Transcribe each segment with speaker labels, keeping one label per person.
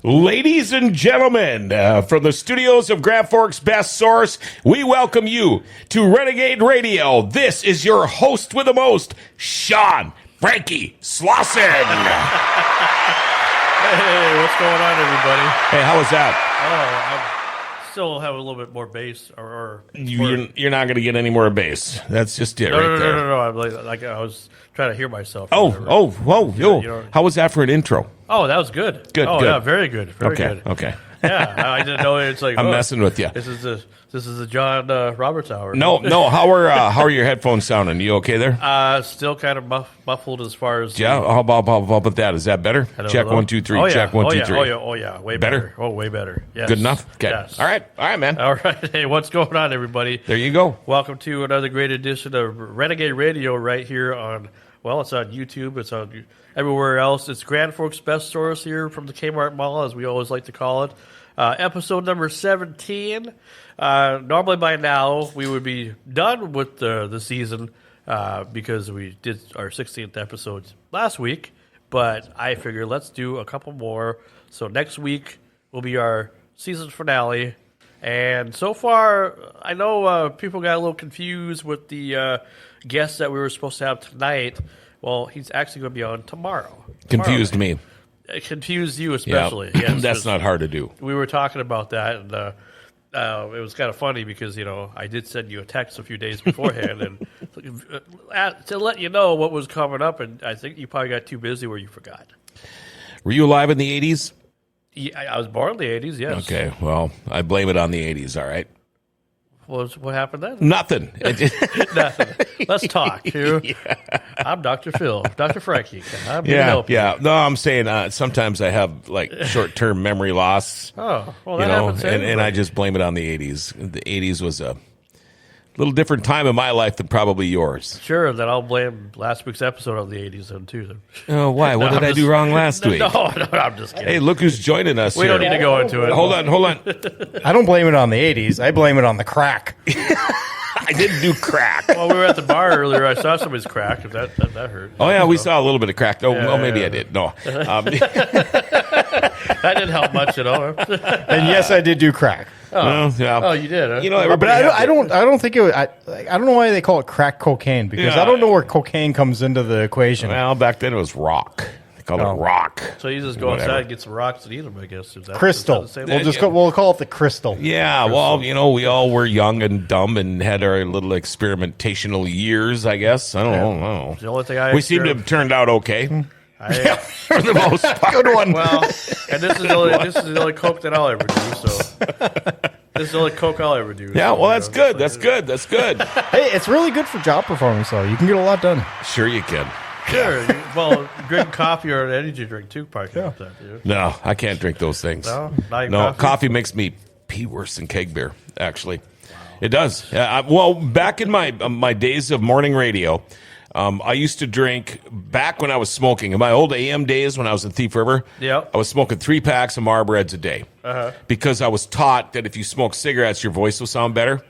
Speaker 1: Ladies and gentlemen, from the studios of Grand Forks Best Source, we welcome you to Renegade Radio. This is your host with the most, Sean Franky Slawson.
Speaker 2: Hey, what's going on, everybody?
Speaker 1: Hey, how was that?
Speaker 2: I still have a little bit more bass.
Speaker 1: You're not going to get any more bass. That's just it right there.
Speaker 2: No. I'm like I was trying to hear myself.
Speaker 1: Whoa. How was that for an intro?
Speaker 2: Oh, that was good.
Speaker 1: Good.
Speaker 2: Yeah, very good. Very good.
Speaker 1: Okay.
Speaker 2: Yeah, I didn't know it's like
Speaker 1: I'm messing with you.
Speaker 2: This is the John Roberts hour.
Speaker 1: No. How are your headphones sounding? You okay there?
Speaker 2: Still kind of muffled as far as.
Speaker 1: Yeah. How about that? Is that better? Check 1 2 3.
Speaker 2: Oh, yeah.
Speaker 1: Check 1 2 3.
Speaker 2: Oh yeah. Way
Speaker 1: Better?
Speaker 2: better. Oh, way better. Yes.
Speaker 1: Good enough. Okay.
Speaker 2: Yes.
Speaker 1: All right, man.
Speaker 2: All right. Hey, what's going on, everybody?
Speaker 1: There you go.
Speaker 2: Welcome to another great edition of Renegade Radio right here on. Well, it's on YouTube. It's on everywhere else. It's Grand Forks Best Source here from the Kmart Mall, as we always like to call it. Episode number 17. Normally by now we would be done with the season because we did our 16th episode last week. But I figure let's do a couple more. So next week will be our season finale. And so far, I know people got a little confused with the guest that we were supposed to have tonight. Well, he's actually going to be on tomorrow.
Speaker 1: Confused me.
Speaker 2: It confused you especially.
Speaker 1: Yeah.
Speaker 2: Yes,
Speaker 1: That's not hard to do.
Speaker 2: We were talking about that, and it was kind of funny because, I did send you a text a few days beforehand and to let you know what was coming up, and I think you probably got too busy where you forgot.
Speaker 1: Were you alive in the 80s?
Speaker 2: Yeah, I was born in the 80s, yes.
Speaker 1: Okay, well, I blame it on the 80s, all right?
Speaker 2: What happened then?
Speaker 1: Nothing.
Speaker 2: Nothing. Let's talk. Yeah. I'm Dr. Phil, Dr. Franky. I'm here to help you.
Speaker 1: No, I'm saying sometimes I have like short-term memory loss.
Speaker 2: Oh, well, that happens.
Speaker 1: And I just blame it on the 80s. The 80s was a little different time in my life than probably yours.
Speaker 2: Sure, then I'll blame last week's episode on the 80s then too. Then.
Speaker 1: Oh, why? What did I do wrong last week?
Speaker 2: No, I'm just kidding.
Speaker 1: Hey, look who's joining us
Speaker 2: We
Speaker 1: here.
Speaker 2: don't need to go into it.
Speaker 1: Hold on.
Speaker 3: I don't blame it on the 80s. I blame it on the crack.
Speaker 1: I didn't do crack.
Speaker 2: Well, we were at the bar earlier. I saw somebody's crack. If that hurt.
Speaker 1: Oh, yeah, we saw a little bit of crack. Maybe I did. No.
Speaker 2: That didn't help much at all.
Speaker 3: And yes, I did do crack.
Speaker 1: Oh, yeah.
Speaker 2: Oh, you did, huh?
Speaker 3: But I don't think it was, I don't know why they call it crack cocaine, because I don't know where cocaine comes into the equation.
Speaker 1: Well, back then it was rock. They called it rock.
Speaker 2: So you just go outside and get some rocks and eat them, I guess.
Speaker 3: Crystal. We'll call it the crystal.
Speaker 1: Yeah, well, we all were young and dumb and had our little experimentational years, I guess. I don't know.
Speaker 2: The only thing
Speaker 1: we seem to have turned out okay. For the most part.
Speaker 3: Good one.
Speaker 2: Well, and this is the only Coke that I'll ever do. So this is the only Coke I'll ever do.
Speaker 1: Yeah,
Speaker 2: so,
Speaker 1: well, that's good. That's good.
Speaker 3: Hey, it's really good for job performance, though. You can get a lot done.
Speaker 1: Sure you can.
Speaker 2: Sure. Well, drink coffee or an energy drink too, probably. Yeah.
Speaker 1: No, I can't drink those things.
Speaker 2: No,
Speaker 1: coffee makes me pee worse than keg beer, actually. Wow. It does. Well, back in my days of morning radio, I used to drink, back when I was smoking, in my old AM days when I was in Thief River, I was smoking 3 packs of Marlboros a day because I was taught that if you smoke cigarettes, your voice will sound better.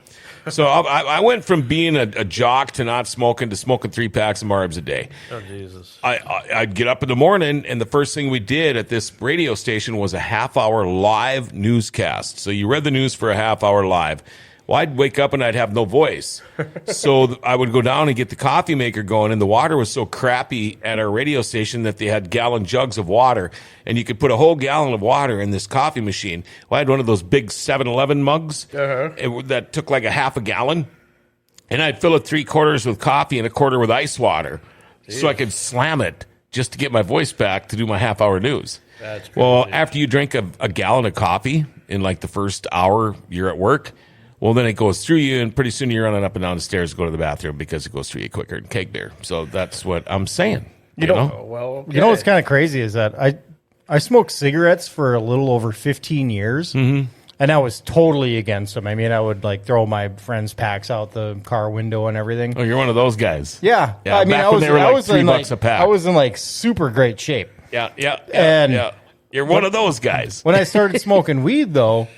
Speaker 1: So I went from being a jock to not smoking to smoking 3 packs of Marlboros a day.
Speaker 2: Oh, Jesus.
Speaker 1: I'd get up in the morning, and the first thing we did at this radio station was a half-hour live newscast. So you read the news for a half-hour live. Well, I'd wake up and I'd have no voice. So I would go down and get the coffee maker going, and the water was so crappy at our radio station that they had gallon jugs of water, and you could put a whole gallon of water in this coffee machine. Well, I had one of those big 7-Eleven mugs that took like a half a gallon, and I'd fill it 3/4 with coffee and 1/4 with ice water. Jeez. So I could slam it just to get my voice back to do my half-hour news.
Speaker 2: That's crazy.
Speaker 1: Well, after you drink a gallon of coffee in like the first hour you're at work, well, then it goes through you, and pretty soon you're running up and down the stairs to go to the bathroom because it goes through you quicker than keg beer. So that's what I'm saying. You know?
Speaker 2: Well, okay.
Speaker 3: You know what's kind of crazy is that I smoked cigarettes for a little over 15 years, and I was totally against them. I mean, I would like throw my friends' packs out the car window and everything.
Speaker 1: Oh, you're one of those guys.
Speaker 3: Yeah.
Speaker 1: I mean,
Speaker 3: I was
Speaker 1: $3 a pack.
Speaker 3: I was in like super great shape.
Speaker 1: Yeah. You're one of those guys.
Speaker 3: When I started smoking weed, though,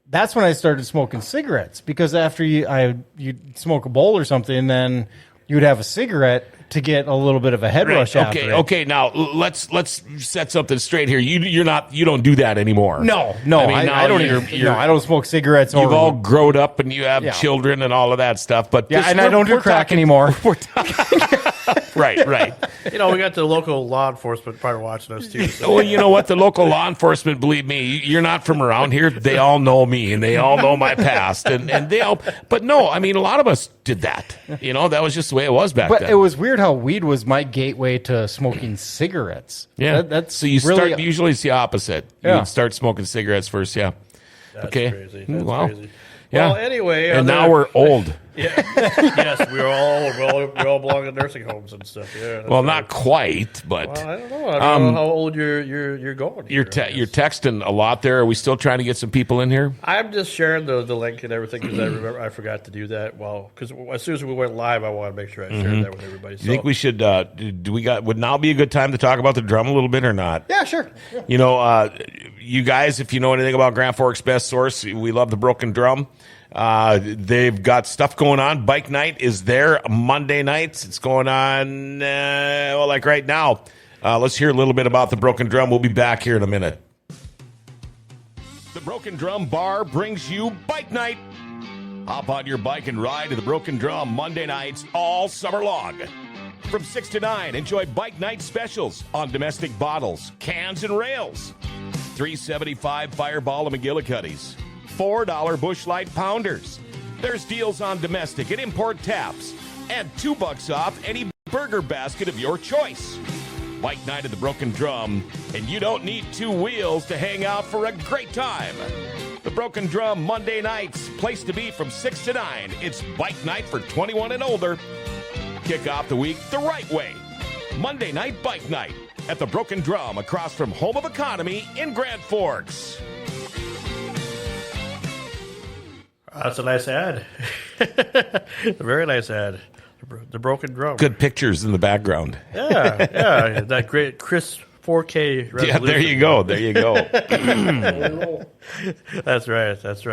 Speaker 3: that's when I started smoking cigarettes, because after you'd smoke a bowl or something, and then you'd have a cigarette, to get a little bit of a head rush after it.
Speaker 1: Okay. Now let's set something straight here. You don't do that anymore.
Speaker 3: No.
Speaker 1: I
Speaker 3: don't I don't smoke cigarettes.
Speaker 1: You've all grown up and you have children and all of that stuff. But
Speaker 3: and I don't do crack anymore.
Speaker 1: Right.
Speaker 2: We got the local law enforcement part watching us too. So.
Speaker 1: Well, you know what? The local law enforcement, believe me, you're not from around here. They all know me and they all know my past, and they all. But no, a lot of us did that. That was just the way it was back then.
Speaker 3: But it was weird how weed was my gateway to smoking cigarettes.
Speaker 1: Yeah,
Speaker 3: that's
Speaker 1: so you
Speaker 3: really,
Speaker 1: start. Usually it's the opposite. You would start smoking cigarettes first. Yeah.
Speaker 2: That's
Speaker 1: okay.
Speaker 2: crazy. That's crazy.
Speaker 1: Yeah.
Speaker 2: Well, anyway,
Speaker 1: and now we're old.
Speaker 2: Yeah. Yes, we all belong in nursing homes and stuff. Yeah.
Speaker 1: Well, not quite, but
Speaker 2: well, I don't know. I don't know how old you're going.
Speaker 1: You're texting a lot there. Are we still trying to get some people in here?
Speaker 2: I'm just sharing the link and everything because I remember I forgot to do that. Well, because as soon as we went live, I want to make sure I shared that with everybody.
Speaker 1: Do you think we should? Would now be a good time to talk about the drum a little bit or not?
Speaker 3: Yeah, sure. Yeah.
Speaker 1: You guys, if you know anything about Grand Forks Best Source, we love the Broken Drum. They've got stuff going on. Bike night is there Monday nights. It's going on, like right now. Let's hear a little bit about the Broken Drum. We'll be back here in a minute. The Broken Drum Bar brings you Bike Night. Hop on your bike and ride to the Broken Drum Monday nights all summer long. From 6 to 9, enjoy Bike Night specials on domestic bottles, cans, and rails. $3.75 Fireball and McGillicuddy's. $4 Busch Light Pounders. There's deals on domestic and import taps. And $2 off any burger basket of your choice. Bike night at the Broken Drum, and you don't need two wheels to hang out for a great time. The Broken Drum Monday nights, place to be from 6 to 9. It's bike night for 21 and older. Kick off the week the right way. Monday night bike night at the Broken Drum across from Home of Economy in Grand Forks.
Speaker 2: That's a nice ad. A very nice ad. The Broken Drum.
Speaker 1: Good pictures in the background.
Speaker 2: Yeah. That great crisp 4K resolution.
Speaker 1: Yeah, there you go.
Speaker 2: That's right. That's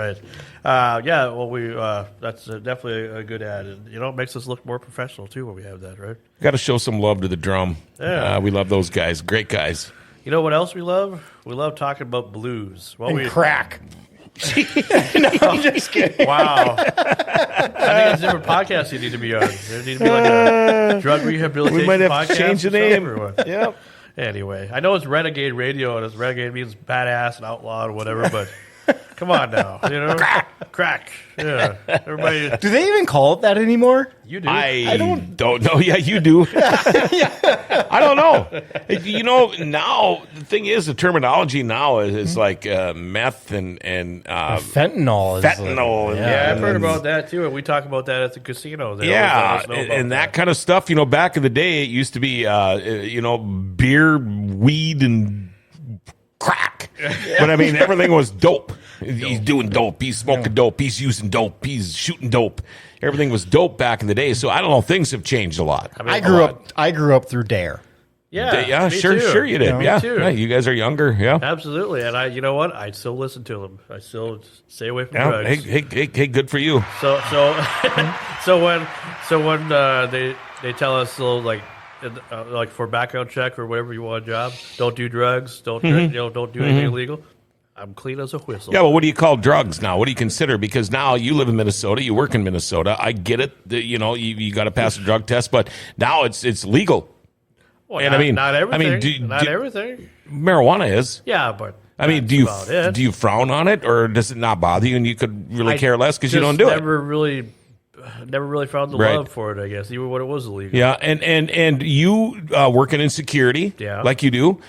Speaker 2: definitely a good ad. And, it makes us look more professional, too, when we have that, right?
Speaker 1: Got to show some love to the drum. Yeah. We love those guys. Great guys.
Speaker 2: You know what else we love? We love talking about blues.
Speaker 3: Crack.
Speaker 2: No, I'm just kidding. Wow. I think it's a different podcast you need to be on. There need to be like a drug rehabilitation podcast.
Speaker 1: We might have to change the name.
Speaker 2: Yep. Anyway, I know it's Renegade Radio, and Renegade means badass and outlaw and whatever, but come on now. Crack. Yeah. Everybody.
Speaker 3: Do they even call it that anymore?
Speaker 2: You do.
Speaker 1: I don't know. Yeah, you do. I don't know. Now the thing is, the terminology now is like meth and
Speaker 3: fentanyl.
Speaker 1: Fentanyl.
Speaker 2: Yeah, I've heard about that too, and we talk about that at the casino.
Speaker 1: And that kind of stuff. Back in the day, it used to be beer, weed, and crack. But everything was dope. He's doing dope. He's smoking dope. He's using dope. He's shooting dope. Everything was dope back in the day. So I don't know. Things have changed a lot.
Speaker 3: I grew up through Dare.
Speaker 2: Yeah,
Speaker 1: sure you did.
Speaker 2: Me too.
Speaker 1: Yeah, you guys are younger. Yeah,
Speaker 2: absolutely. And you know what? I still listen to them. I still stay away from drugs.
Speaker 1: Hey, good for you.
Speaker 2: So when they tell us like for background check or whatever you want a job, don't do drugs, don't do anything illegal. I'm clean as a whistle.
Speaker 1: Yeah, well, what do you call drugs now? What do you consider? Because now you live in Minnesota, you work in Minnesota. I get it. You got to pass a drug test, but now it's legal.
Speaker 2: Well, and not everything. Not everything.
Speaker 1: Marijuana is.
Speaker 2: Yeah, but
Speaker 1: do you frown on it, or does it not bother you, and you could really care less because you don't do it?
Speaker 2: Never really found the love for it, I guess, even when it was illegal.
Speaker 1: Yeah, and you working in security, like you do.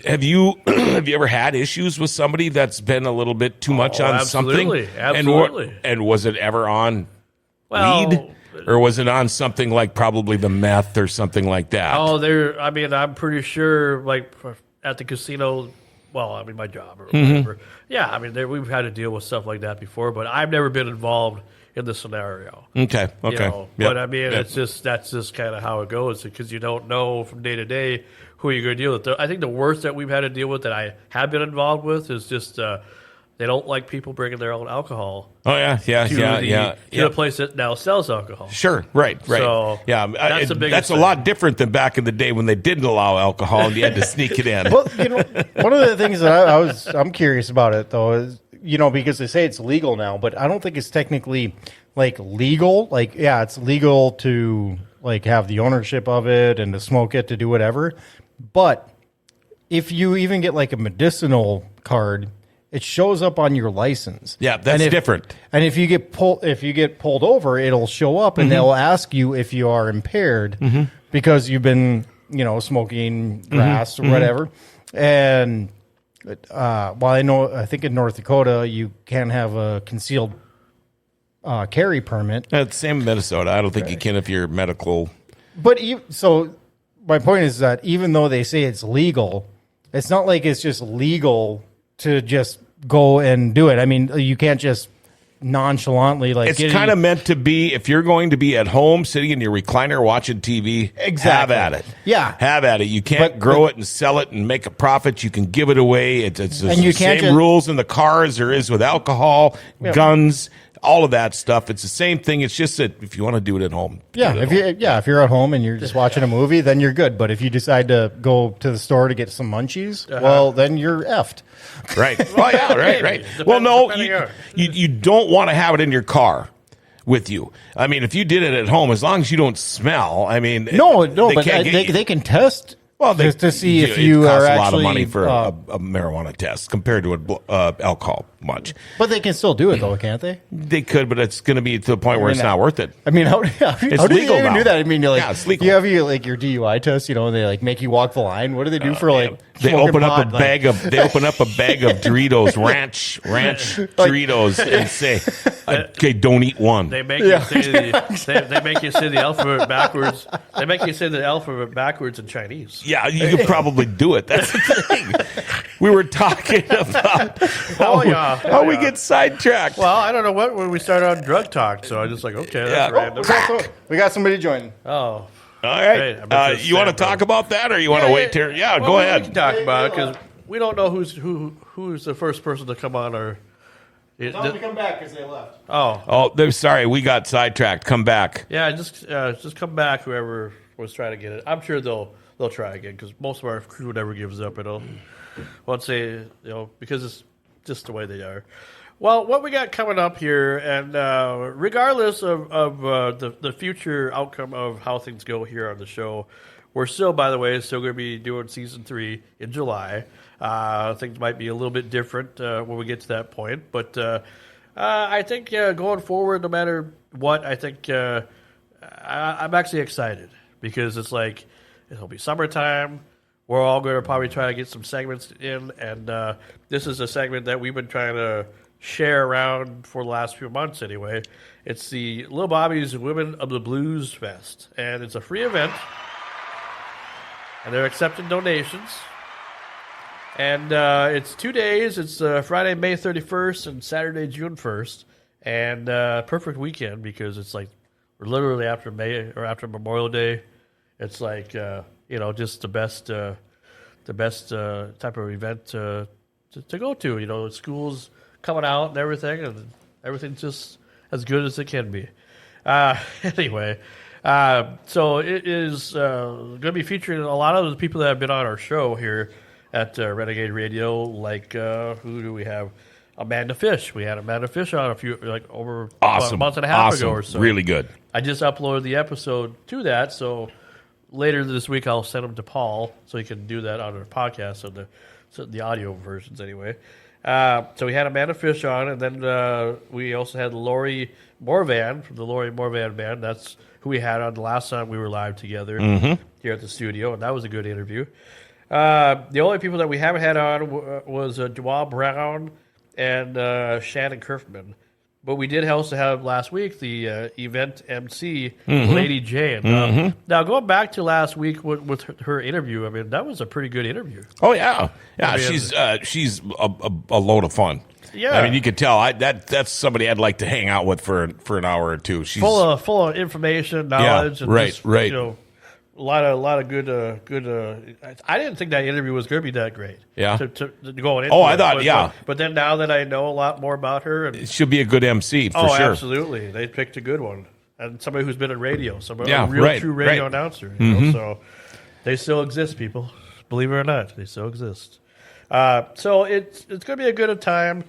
Speaker 1: Have you ever had issues with somebody that's been a little bit too much on something?
Speaker 2: Absolutely.
Speaker 1: And was it ever on weed? Or was it on something like probably the meth or something like that?
Speaker 2: Oh, I'm pretty sure, like, at the casino, my job or whatever. Yeah, we've had to deal with stuff like that before, but I've never been involved in the scenario.
Speaker 1: Okay.
Speaker 2: Yep. But, it's that's just kind of how it goes, because you don't know from day to day who you're going to deal with. I think the worst that we've had to deal with that I have been involved with is just they don't like people bringing their own alcohol.
Speaker 1: Oh yeah,
Speaker 2: To a place that now sells alcohol.
Speaker 1: Sure, right.
Speaker 2: So
Speaker 1: yeah,
Speaker 2: that's the biggest
Speaker 1: that's a
Speaker 2: thing.
Speaker 1: lot different than back in the day when they didn't allow alcohol and you had to sneak it in.
Speaker 3: Well, one of the things that I'm curious about it though is, because they say it's legal now, but I don't think it's technically like legal. Like, yeah, it's legal to like have the ownership of it and to smoke it, to do whatever. But if you even get like a medicinal card, it shows up on your license.
Speaker 1: Yeah, that's different.
Speaker 3: And if you get pulled over, it'll show up and they'll ask you if you are impaired because you've been, smoking grass or whatever. And while I think in North Dakota you can have a concealed carry permit.
Speaker 1: Same in Minnesota. I don't think you can if you're medical.
Speaker 3: But so my point is that even though they say it's legal, it's not like it's just legal to just go and do it. I mean, you can't just nonchalantly like.
Speaker 1: It's kind of meant to be if you're going to be at home sitting in your recliner watching TV.
Speaker 3: Exactly.
Speaker 1: Have at it.
Speaker 3: Yeah,
Speaker 1: have at it. You can't grow it and sell it and make a profit. You can give it away. It's the same rules in the car as there is with alcohol, guns. All of that stuff. It's the same thing. It's just that if you want to do it at home.
Speaker 3: If you're at home and you're just watching a movie, then you're good. But if you decide to go to the store to get some munchies, well, then you're effed.
Speaker 1: Right. Well, yeah, right. Well, no, you don't want to have it in your car with you. I mean, if you did it at home, as long as you don't smell, I mean.
Speaker 3: No, but they can test.
Speaker 1: Well,
Speaker 3: just to see if you are actually.
Speaker 1: It costs a lot of money for a marijuana test compared to alcohol much.
Speaker 3: But they can still do it, though, can't they?
Speaker 1: They could, but it's going to be to the point where it's not worth it.
Speaker 3: I mean, how do you even do that? I mean, you're like,
Speaker 1: it's legal.
Speaker 3: You have your DUI test, and they like make you walk the line. What do they do for like?
Speaker 1: They open up a bag of Doritos, ranch Doritos, and say, "Okay, don't eat one."
Speaker 2: They make you say they make you say the alphabet backwards. They make you say the alphabet backwards in Chinese.
Speaker 1: Yeah, you could probably do it. That's the thing. We were talking about how we get sidetracked.
Speaker 2: Well, I don't know when we started on drug talk, so I just like, okay, that's random.
Speaker 3: We got somebody joining.
Speaker 2: Oh.
Speaker 1: All right. You want to talk about that, or you want to wait here? Yeah, go ahead.
Speaker 2: We can talk about it because we don't know who's the first person to come on. Or
Speaker 3: tell them to come back because they left.
Speaker 1: Oh, sorry, we got sidetracked. Come back.
Speaker 2: Yeah, just come back. Whoever was trying to get it, I'm sure they'll try again because most of our crew never gives up. Once they because it's just the way they are. Well, what we got coming up here, and regardless of the future outcome of how things go here on the show, we're still going to be doing season 3 in July. Things might be a little bit different when we get to that point, but I think going forward, no matter what, I think I'm actually excited because it's like it'll be summertime. We're all going to probably try to get some segments in, and this is a segment that we've been trying to share around for the last few months anyway. It's the Little Bobby's Women of the Blues Fest, and it's a free event, and they're accepting donations. And it's 2 days. It's Friday, May 31st, and Saturday, June 1st, and perfect weekend because it's like we're literally after Memorial Day. It's like just the best type of event to go to. Schools coming out and everything's just as good as it can be. Anyway, so it is going to be featuring a lot of the people that have been on our show here at Renegade Radio. Like who do we have? Amanda Fish. We had Amanda Fish on over a month and a half ago or so.
Speaker 1: Really good.
Speaker 2: I just uploaded the episode to that, so later this week I'll send them to Paul so he can do that on our podcast, so the audio versions anyway. So we had Amanda Fish on, and then we also had Lori Morvan from the Lori Morvan Band. That's who we had on the last time we were live together here at the studio, and that was a good interview. The only people that we haven't had on was Joelle Brown and Shannon Kerfman. But we did also have last week the event MC, Lady Jane. Now, going back to last week with her interview, I mean, that was a pretty good interview.
Speaker 1: Oh, yeah. Yeah, she's a load of fun.
Speaker 2: Yeah.
Speaker 1: I mean, you could tell that's somebody I'd like to hang out with for an hour or two. She's
Speaker 2: full of information, knowledge, and
Speaker 1: right.
Speaker 2: lot of good. I didn't think that interview was going to be that great.
Speaker 1: Yeah.
Speaker 2: To going into
Speaker 1: I thought,
Speaker 2: but then now that I know a lot more about her, and,
Speaker 1: It should be a good MC for sure.
Speaker 2: absolutely, they picked a good one, and somebody who's been in radio, a true radio
Speaker 1: right.
Speaker 2: announcer. You know, so they still exist, people. Believe it or not, they still exist. So it's going to be a good time.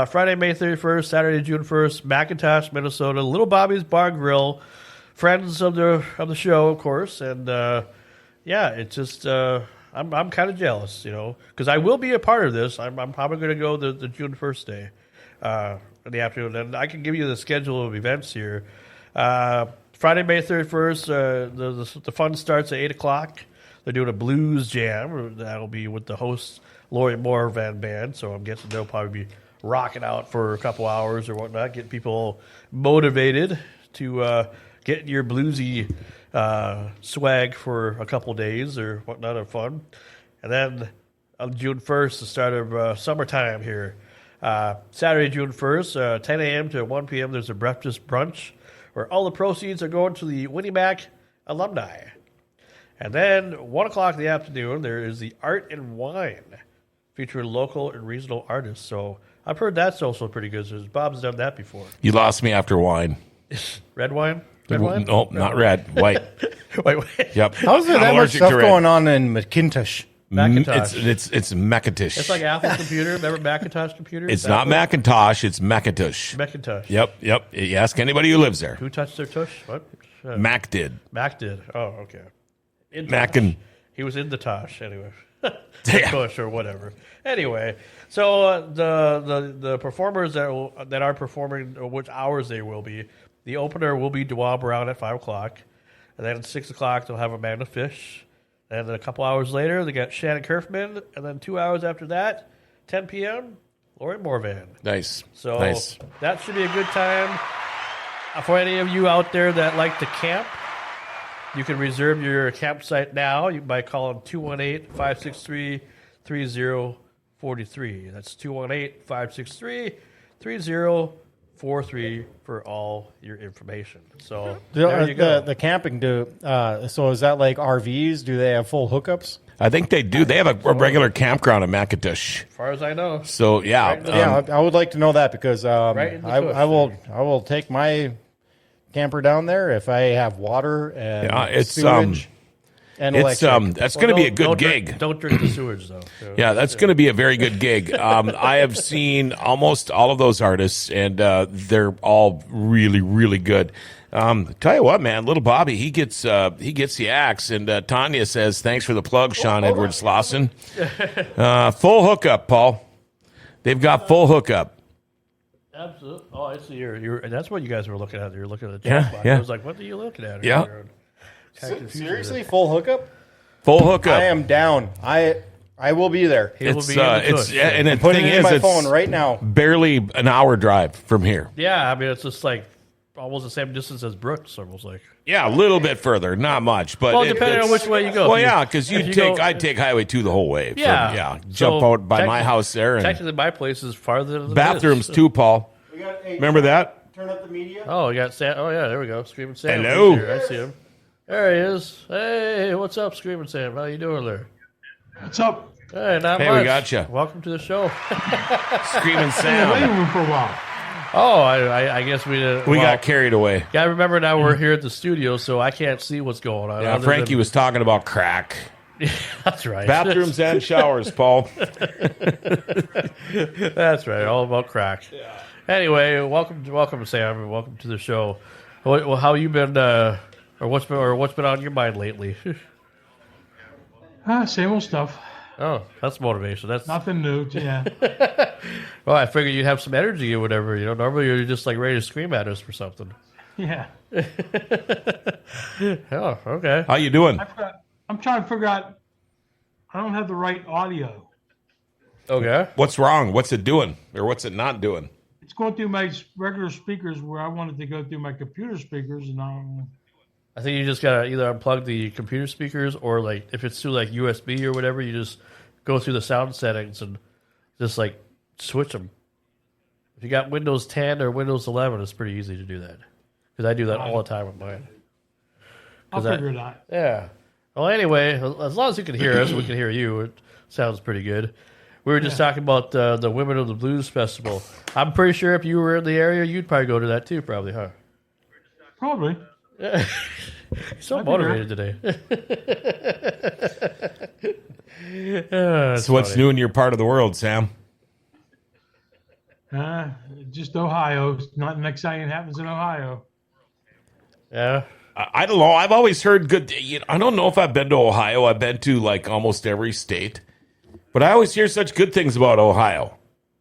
Speaker 2: Friday, May 31st, Saturday, June 1st, McIntosh, Minnesota, Little Bobby's Bar Grill, friends of the show, of course, and it's just I'm kind of jealous, because I will be a part of this. I'm probably going to go the June 1st day in the afternoon, and I can give you the schedule of events here. Friday, May 31st, the fun starts at 8:00. They're doing a blues jam. That'll be with the host, Lori Moore Band, so I'm guessing they'll probably be rocking out for a couple hours or whatnot, get people motivated to get your bluesy swag for a couple days or whatnot of fun. And then on June 1st, the start of summertime here. Saturday, June 1st, 10 a.m. to 1 p.m., there's a breakfast brunch where all the proceeds are going to the Winnie Mac alumni. And then 1 o'clock in the afternoon, there is the Art and Wine featuring local and regional artists. So I've heard that's also pretty good. So Bob's done that before.
Speaker 1: You lost me after wine.
Speaker 2: Red wine? Red wine?
Speaker 1: No, not red. White.
Speaker 2: Wait.
Speaker 1: Yep.
Speaker 3: How's there that much stuff going on in McIntosh?
Speaker 2: Macintosh.
Speaker 1: It's Macintosh.
Speaker 2: It's like Apple computer. Remember Macintosh computer?
Speaker 1: It's not Macintosh. It's Macintosh.
Speaker 2: Macintosh.
Speaker 1: Yep. You ask anybody who lives there.
Speaker 2: Who touched their tush? What?
Speaker 1: Mac did.
Speaker 2: Mac did. Oh, okay. He was in the Tosh anyway. Tush or whatever. Anyway, so the performers that are performing, or which hours they will be, the opener will be Dewar Brown at 5 o'clock. And then at 6 o'clock, they'll have Amanda Fish. And then a couple hours later, they got Shannon Kerfman. And then 2 hours after that, 10 p.m., Lori Morvan.
Speaker 1: Nice.
Speaker 2: So
Speaker 1: nice.
Speaker 2: That should be a good time. For any of you out there that like to camp, you can reserve your campsite now by calling 218-563-3043. That's 218-563-3043 for all your information. So there you go.
Speaker 3: The camping, so is that like RVs? Do they have full hookups?
Speaker 1: I think they do. They have a regular campground in Macintosh.
Speaker 2: As far as I know.
Speaker 1: So, yeah.
Speaker 3: I would like to know that because I will take my camper down there if I have water and sewage and electric.
Speaker 1: That's going to be a good gig.
Speaker 2: Don't drink the sewage, though. So,
Speaker 1: yeah, that's going to be a very good gig. I have seen almost all of those artists, and they're all really, really good. Tell you what, man, little Bobby, he gets the axe, and Tanya says, thanks for the plug, Sean Edward Slawson. Full hookup, Paul. They've got full hookup.
Speaker 2: Absolutely. Oh, I see. And that's what you guys were looking at. You're looking at the chat box.
Speaker 1: Yeah.
Speaker 2: I was like, what are you looking at?
Speaker 1: Yeah.
Speaker 3: Seriously, full hookup?
Speaker 1: Full hookup.
Speaker 3: I am down. I will be there.
Speaker 2: He will be in the tush.
Speaker 1: And the
Speaker 3: Putting
Speaker 1: thing
Speaker 3: it in
Speaker 1: is,
Speaker 3: my
Speaker 1: it's
Speaker 3: phone right now.
Speaker 1: barely an hour drive from here.
Speaker 2: Yeah, I mean, it's just like almost the same distance as Brooks, almost like.
Speaker 1: Yeah, a little bit further, not much, but
Speaker 2: depending on which way you go.
Speaker 1: Well, yeah, because I'd take Highway 2 the whole way.
Speaker 2: Yeah,
Speaker 1: jump out by my house there. And
Speaker 2: technically, my place is farther than
Speaker 1: bathrooms too, Paul. Remember that?
Speaker 3: Turn up the media.
Speaker 2: Oh, we got Sam. Oh yeah, there we go. Screaming Sam.
Speaker 1: Hello.
Speaker 2: Here. I see him. There he is. Hey, what's up, Screaming Sam? How you doing there?
Speaker 4: What's up?
Speaker 2: Hey, not much.
Speaker 1: Hey, we got you.
Speaker 2: Welcome to the show.
Speaker 1: Screaming
Speaker 4: I've been
Speaker 1: Sam.
Speaker 4: waiting for a while.
Speaker 2: Oh, I guess we did.
Speaker 1: We got carried away.
Speaker 2: Yeah, I remember now we're here at the studio, so I can't see what's going on.
Speaker 1: Yeah, Franky was talking about crack.
Speaker 2: That's right.
Speaker 1: Bathrooms and showers, Paul.
Speaker 2: That's right. All about crack. Yeah. Anyway, welcome, Sam, and welcome to the show. Well, how you been? Or what's been on your mind lately?
Speaker 4: Same old stuff.
Speaker 2: Oh, that's motivation. That's
Speaker 4: nothing new. Yeah.
Speaker 2: Well, I figured you'd have some energy or whatever. Normally you're just like ready to scream at us for something.
Speaker 4: Yeah.
Speaker 2: Oh, okay.
Speaker 1: How you doing?
Speaker 4: I'm trying to figure out. I don't have the right audio.
Speaker 2: Okay.
Speaker 1: What's wrong? What's it doing, or what's it not doing?
Speaker 4: It's going through my regular speakers where I wanted to go through my computer speakers, and
Speaker 2: I think you just gotta either unplug the computer speakers, or like if it's through like USB or whatever, you just go through the sound settings and just like switch them. If you got Windows 10 or Windows 11, it's pretty easy to do that because I do that all the time with mine.
Speaker 4: I'll figure it out.
Speaker 2: Yeah, Well, anyway, as long as you can hear us, we can hear you. It sounds pretty good. We were just talking about the Women of the Blues Festival. I'm pretty sure if you were in the area, you'd probably go to that too, probably, huh?
Speaker 4: Probably.
Speaker 2: So motivated today.
Speaker 1: So what's new in your part of the world, Sam?
Speaker 4: Just Ohio. Nothing exciting happens in Ohio.
Speaker 2: Yeah.
Speaker 1: I don't know. I've always heard good. I don't know if I've been to Ohio. I've been to like almost every state, but I always hear such good things about Ohio.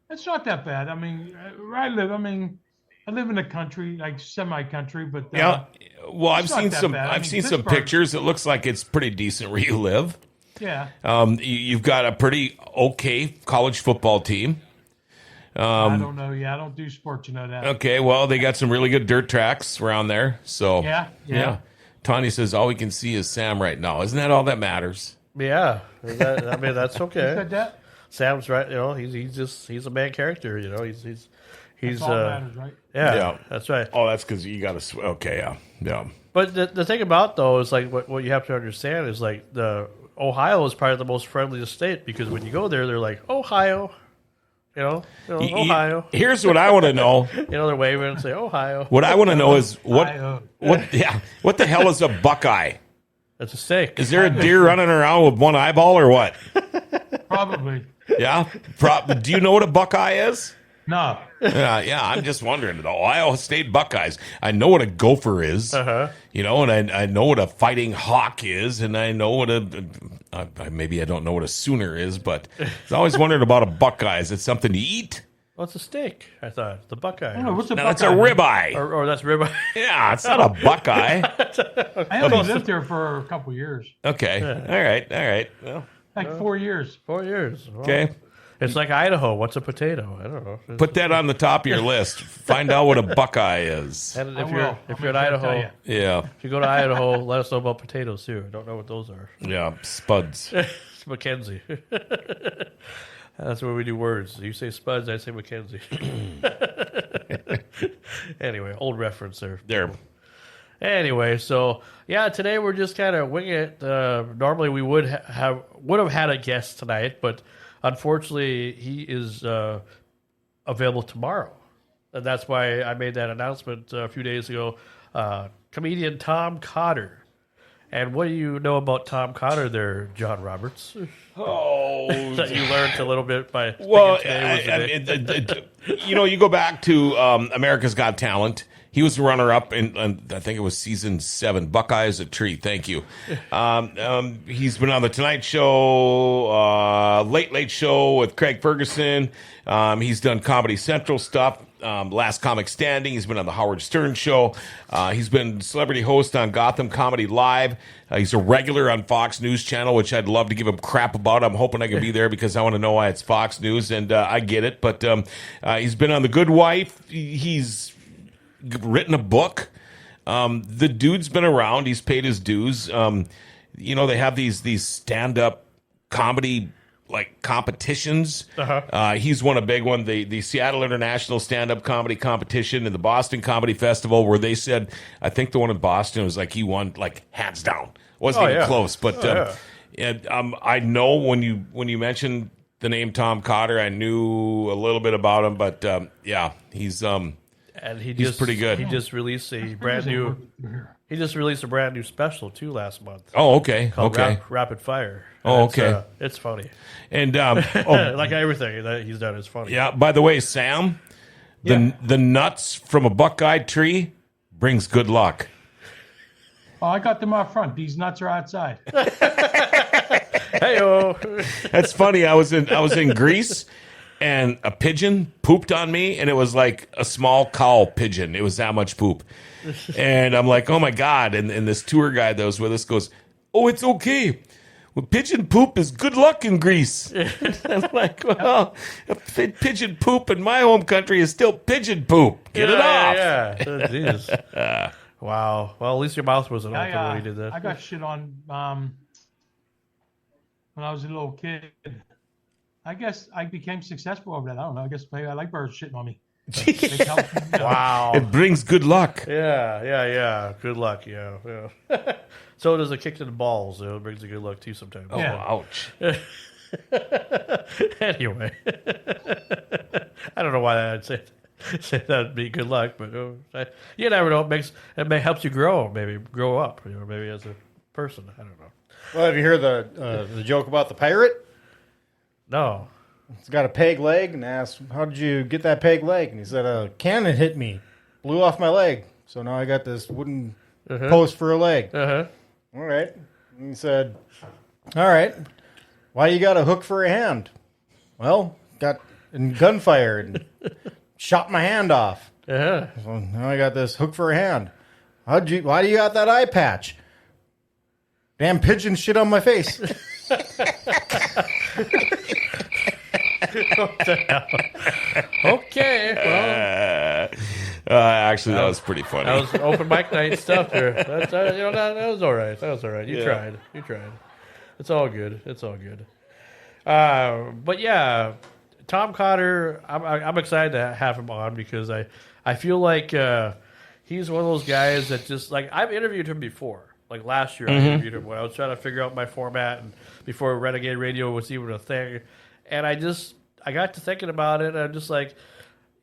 Speaker 4: It's not that bad. I mean, where I live, I live in the country, like semi-country, but
Speaker 1: Yeah. Well, I've
Speaker 4: it's not
Speaker 1: seen
Speaker 4: that
Speaker 1: some.
Speaker 4: bad. I
Speaker 1: I've
Speaker 4: mean,
Speaker 1: seen some
Speaker 4: Pittsburgh-
Speaker 1: pictures. It looks like it's pretty decent where you live.
Speaker 4: yeah.
Speaker 1: You've got a pretty okay college football team.
Speaker 4: I don't know. Yeah, I don't do sports. You know that.
Speaker 1: Okay, well, they got some really good dirt tracks around there. So
Speaker 4: Yeah.
Speaker 1: Tanya says all we can see is Sam right now. Isn't that all that matters?
Speaker 2: Yeah. I mean, that's okay.
Speaker 4: Said that.
Speaker 2: Sam's right. You know, he's a main character. You know, he's
Speaker 4: That's all that matters, right?
Speaker 2: yeah, that's right.
Speaker 1: Oh, that's because you got to. Okay, yeah.
Speaker 2: But the thing about though is like what you have to understand is like the Ohio is probably the most friendliest state because when you go there, they're like Ohio, Ohio.
Speaker 1: Here's what I want to know.
Speaker 2: They're waving and say Ohio.
Speaker 1: What I want to know is
Speaker 4: Ohio.
Speaker 1: what the hell is a buckeye?
Speaker 2: That's a steak.
Speaker 1: Is there a deer running around with one eyeball or what?
Speaker 4: Probably.
Speaker 1: Yeah. Do you know what a buckeye is?
Speaker 4: No.
Speaker 1: Yeah. I'm just wondering. The Ohio State Buckeyes. I know what a gopher is. And I know what a fighting hawk is, and I know what maybe I don't know what a sooner is, but I always wondered about a buckeye. Is it something to eat?
Speaker 2: Well, it's a steak. I thought the Buckeye.
Speaker 4: I don't know. What's a
Speaker 1: No, that's a
Speaker 4: Buckeye?
Speaker 1: ribeye.
Speaker 2: Or that's ribeye.
Speaker 1: Yeah, it's not a buckeye.
Speaker 4: I only lived there for a couple years.
Speaker 1: Okay. All right. Well,
Speaker 4: Like 4 years.
Speaker 2: 4 years. Well,
Speaker 1: okay.
Speaker 2: It's like Idaho. What's a potato? I don't know.
Speaker 1: Put that on the top of your list. Find out what a buckeye is.
Speaker 2: And
Speaker 4: I
Speaker 2: if
Speaker 4: will.
Speaker 2: you're
Speaker 4: I'll
Speaker 2: in
Speaker 4: make sure I tell
Speaker 2: Idaho,
Speaker 4: you.
Speaker 1: Yeah.
Speaker 2: if you go to Idaho, let us know about potatoes too. I don't know what those are.
Speaker 1: Yeah. Spuds.
Speaker 2: It's Mackenzie. That's where we do words. You say Spuds, I say Mackenzie. Anyway, old reference there.
Speaker 1: There.
Speaker 2: Anyway, so yeah, today we're just kind of winging it. Normally we would have had a guest tonight, but unfortunately he is available tomorrow, and that's why I made that announcement a few days ago. Comedian Tom Cotter. And what do you know about Tom Cotter there, John Roberts?
Speaker 1: Oh.
Speaker 2: That you learned a little bit by
Speaker 1: Well,
Speaker 2: today was the day.
Speaker 1: you go back to America's Got Talent. He was the runner-up in, I think it was season 7. Buckeyes a Tree. Thank you. He's been on the Tonight Show, Late Late Show with Craig Ferguson. He's done Comedy Central stuff. Last Comic Standing. He's been on the Howard Stern Show. He's been celebrity host on Gotham Comedy Live. He's a regular on Fox News Channel, which I'd love to give him crap about. I'm hoping I can be there because I want to know why it's Fox News, and I get it. But he's been on The Good Wife. He's written a book. The dude's been around. He's paid his dues. They have these stand-up comedy like competitions. He's won a big one, the Seattle International Stand-Up Comedy Competition and the Boston Comedy Festival, where they said, I think the one in Boston was like he won like hands down. Wasn't even close. But I know when you mentioned the name Tom Cotter, I knew a little bit about him. But he's
Speaker 2: And he's
Speaker 1: pretty good.
Speaker 2: He just released a brand new. He just released a brand new special too last month.
Speaker 1: Oh, okay,
Speaker 2: Called
Speaker 1: okay.
Speaker 2: Rapid Fire.
Speaker 1: Oh,
Speaker 2: And
Speaker 1: okay.
Speaker 2: It's funny.
Speaker 1: And
Speaker 2: Like everything that he's done is funny.
Speaker 1: yeah. By the way, Sam, the nuts from a Buckeye tree brings good luck.
Speaker 4: Oh, I got them out front. These nuts are outside.
Speaker 2: Hey-o.
Speaker 1: That's funny. I was in Greece, and a pigeon pooped on me, and it was like a small cow pigeon. It was that much poop, and I'm like, oh my god! And this tour guide that was with us goes, oh, it's okay. Well, pigeon poop is good luck in Greece. I'm like, well, pigeon poop in my home country is still pigeon poop. Get it off.
Speaker 2: Yeah. Jeez. Wow. Well, at least your mouth wasn't open when you did that.
Speaker 4: I got shit on when I was a little kid. I guess I became successful over that. I don't know. I guess maybe I like birds shitting on me. It helps me,
Speaker 2: Wow.
Speaker 1: It brings good luck.
Speaker 2: Yeah. Good luck. Yeah. So does a kick to the balls. It brings a good luck too sometimes.
Speaker 1: Oh,
Speaker 4: Yeah.
Speaker 1: ouch.
Speaker 2: Anyway, I don't know why I'd say that'd be good luck, but you never know. It may helps you grow, maybe grow up, maybe as a person. I don't know.
Speaker 3: Well, have you heard the joke about the pirate?
Speaker 2: No.
Speaker 3: He's got a peg leg and asked, "How did you get that peg leg?" And he said, "A cannon hit me, blew off my leg. So now I got this wooden post for a leg."
Speaker 2: Uh-huh.
Speaker 3: All right. And he said, "All right. Why you got a hook for a hand?" "Well, got in gunfire and shot my hand off.
Speaker 2: Uh-huh.
Speaker 3: So now I got this hook for a hand. Why do you got that eye patch?" "Damn pigeon shit on my face."
Speaker 2: Okay. Well,
Speaker 1: Actually, that was pretty funny.
Speaker 2: that was open mic night stuff there. That was all right. That was all right. You tried. It's all good. But yeah, Tom Cotter, I'm excited to have him on because I feel like he's one of those guys that just like I've interviewed him before. Like last year, I interviewed him when I was trying to figure out my format and before Renegade Radio was even a thing. And I got to thinking about it. And I'm just like,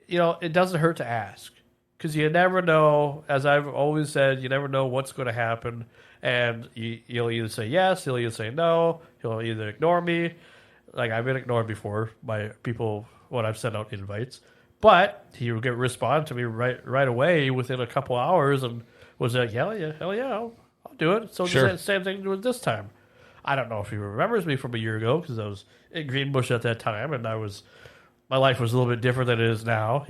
Speaker 2: it doesn't hurt to ask because you never know. As I've always said, you never know what's going to happen. And you'll either say yes, he'll either say no, he'll either ignore me. Like I've been ignored before by people when I've sent out invites. But he would respond to me right away within a couple hours and was like, hell yeah, I'll do it. So
Speaker 1: Sure.
Speaker 2: the same thing with this time. I don't know if he remembers me from a year ago because I was in Greenbush at that time and my life was a little bit different than it is now,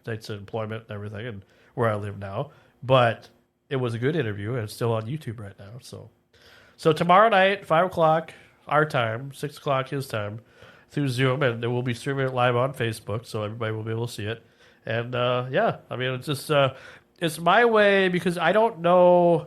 Speaker 2: thanks to employment and everything and where I live now. But it was a good interview and it's still on YouTube right now. So tomorrow night, 5 o'clock, our time, 6 o'clock his time, through Zoom, and we'll be streaming it live on Facebook, so everybody will be able to see it. And it's just it's my way because I don't know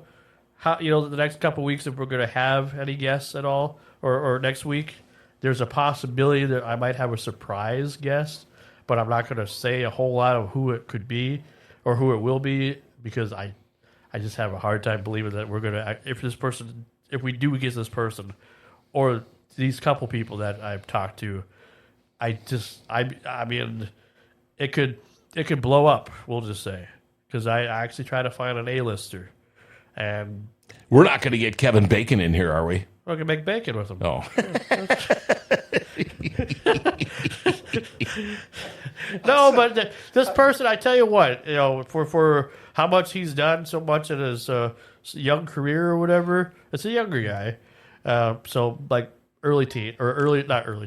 Speaker 2: how the next couple of weeks if we're going to have any guests at all, or next week. There's a possibility that I might have a surprise guest, but I'm not going to say a whole lot of who it could be or who it will be because I just have a hard time believing that we're going to if we do get this person or these couple people that I've talked to, I mean, it could blow up. We'll just say because I actually try to find an A-lister, and
Speaker 1: We're not going to get Kevin Bacon in here, are we?
Speaker 2: I can make bacon with them.
Speaker 1: Oh.
Speaker 2: No, but this person, I tell you what, for how much he's done, so much in his young career or whatever, it's a younger guy. So like not early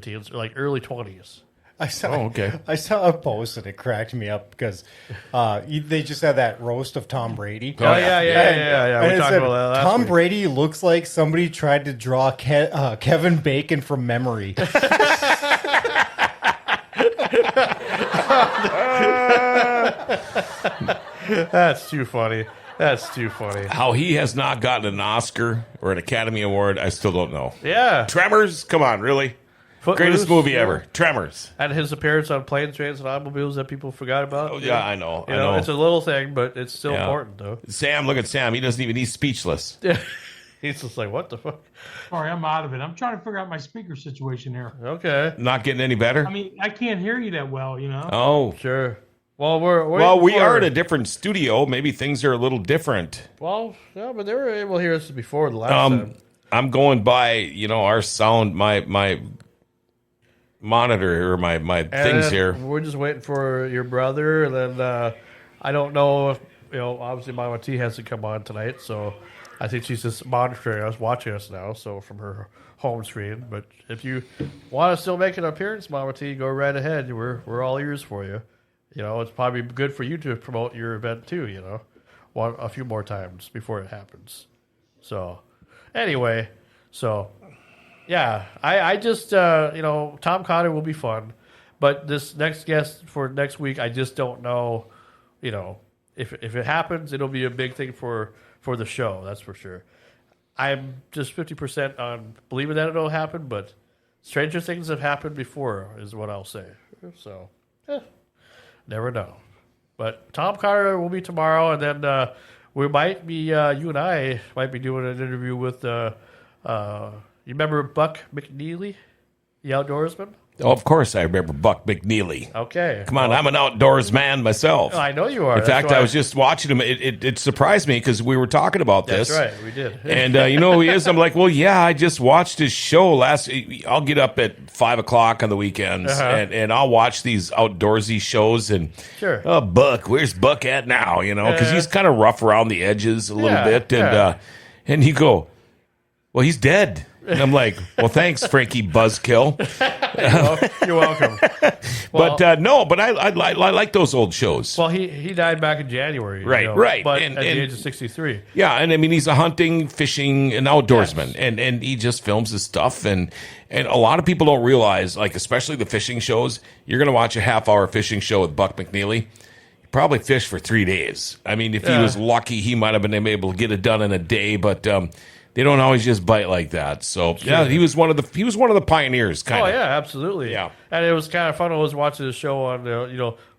Speaker 2: teens, like early 20s.
Speaker 1: Okay.
Speaker 3: I saw a post and it cracked me up because they just had that roast of Tom Brady.
Speaker 2: Yeah.
Speaker 3: And
Speaker 2: We
Speaker 3: it
Speaker 2: talked
Speaker 3: said,
Speaker 2: about that last
Speaker 3: Tom
Speaker 2: week.
Speaker 3: Brady looks like somebody tried to draw Kevin Bacon from memory.
Speaker 2: That's too funny.
Speaker 1: How he has not gotten an Oscar or an Academy Award, I still don't know.
Speaker 2: Yeah.
Speaker 1: Tremors? Come on, really?
Speaker 2: Footloose,
Speaker 1: Greatest movie
Speaker 2: yeah.
Speaker 1: ever. Tremors.
Speaker 2: And his appearance on Planes, Trains, and Automobiles that people forgot about.
Speaker 1: Oh, yeah, I know.
Speaker 2: You know, it's a little thing, but it's still
Speaker 1: Yeah.
Speaker 2: important, though.
Speaker 1: Sam, look at Sam. He doesn't even, he's speechless.
Speaker 2: He's just like, what the fuck?
Speaker 4: Sorry, I'm out of it. I'm trying to figure out my speaker situation here.
Speaker 2: Okay.
Speaker 1: Not getting any better?
Speaker 4: I mean, I can't hear you that well,
Speaker 1: Oh.
Speaker 2: Sure. Well, we're
Speaker 1: We are in a different studio. Maybe things are a little different.
Speaker 2: Well, yeah, but they were able to hear us before the last time.
Speaker 1: I'm going by, our sound, my monitor or my things
Speaker 2: And
Speaker 1: here.
Speaker 2: We're just waiting for your brother, and then I don't know if, obviously Mama T hasn't come on tonight, so I think she's just monitoring us, watching us now, so from her home screen. But if you want to still make an appearance, Mama T, go right ahead. We're all ears for you. It's probably good for you to promote your event too, a few more times before it happens. So, anyway, yeah, I just, Tom Cotter will be fun, but this next guest for next week, I just don't know, if it happens, it'll be a big thing for the show, that's for sure. I'm just 50% on believing that it'll happen, but stranger things have happened before is what I'll say. So, never know. But Tom Carter will be tomorrow, and then we might be you and I might be doing an interview with you remember Buck McNeely, the outdoorsman?
Speaker 1: Oh, of course, I remember Buck McNeely.
Speaker 2: Okay.
Speaker 1: Come on, I'm an outdoors man myself.
Speaker 2: I know you are.
Speaker 1: In fact, I was just watching him. It surprised me because we were talking about this.
Speaker 2: That's right, we did.
Speaker 1: And you know who he is? I'm like, well, yeah, I just watched his show last. I'll get up at 5 o'clock on the weekends, and I'll watch these outdoorsy shows. And
Speaker 2: Sure.
Speaker 1: oh, Buck, where's Buck at now? You know, because he's kind of rough around the edges a little bit, and you go, well, he's dead. And I'm like, well, thanks, Franky Buzzkill.
Speaker 2: You're welcome.
Speaker 1: But I like those old shows.
Speaker 2: Well, he died back in January.
Speaker 1: Right.
Speaker 2: But
Speaker 1: And-
Speaker 2: at the
Speaker 1: and-
Speaker 2: age of 63.
Speaker 1: Yeah, and I mean he's a hunting, fishing, and outdoorsman, and he just films his stuff, and a lot of people don't realize, like especially the fishing shows. You're gonna watch a half-hour fishing show with Buck McNeely. He probably fished for 3 days. I mean, if he was lucky, he might have been able to get it done in a day, but they don't always just bite like that. So yeah, he was one of the pioneers. Kind of.
Speaker 2: Oh yeah, absolutely.
Speaker 1: Yeah.
Speaker 2: And it was kind of fun. I was watching the show on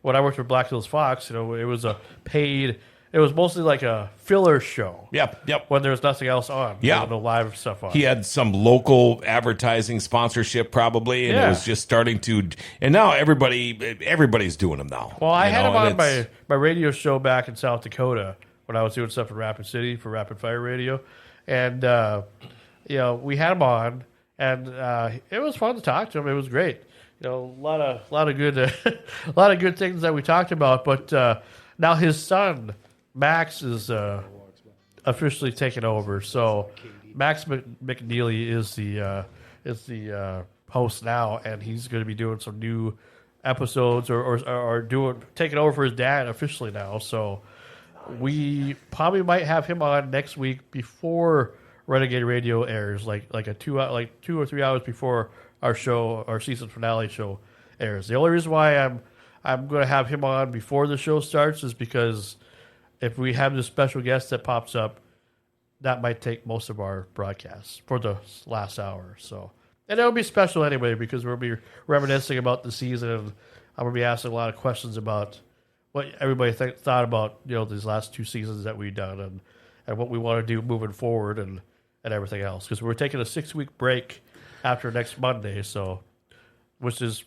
Speaker 2: when I worked for Black Hills Fox. It was a paid. It was mostly like a filler show.
Speaker 1: Yep.
Speaker 2: When there was nothing else on.
Speaker 1: Yeah.
Speaker 2: No live stuff on.
Speaker 1: He had some local advertising sponsorship probably, and it was just starting to. And now everybody's doing them now.
Speaker 2: Well, I had him on
Speaker 1: it's-
Speaker 2: my radio show back in South Dakota when I was doing stuff in Rapid City for Rapid Fire Radio, and we had him on, and it was fun to talk to him. It was great. A lot of good a lot of good things that we talked about. But now his son Max is officially taken over. So Max McNeely is the host now, and he's going to be doing some new episodes or taking over for his dad officially now. So we probably might have him on next week before Renegade Radio airs, like 2 or 3 hours before our season finale show airs. The only reason why I'm going to have him on before the show starts is because if we have this special guest that pops up, that might take most of our broadcasts for the last hour. So, and it'll be special anyway because we'll be reminiscing about the season, and I'm going to be asking a lot of questions about what everybody thought about these last 2 seasons that we've done, and what we want to do moving forward, and everything else. Because we're taking a 6-week break after next Monday, so which is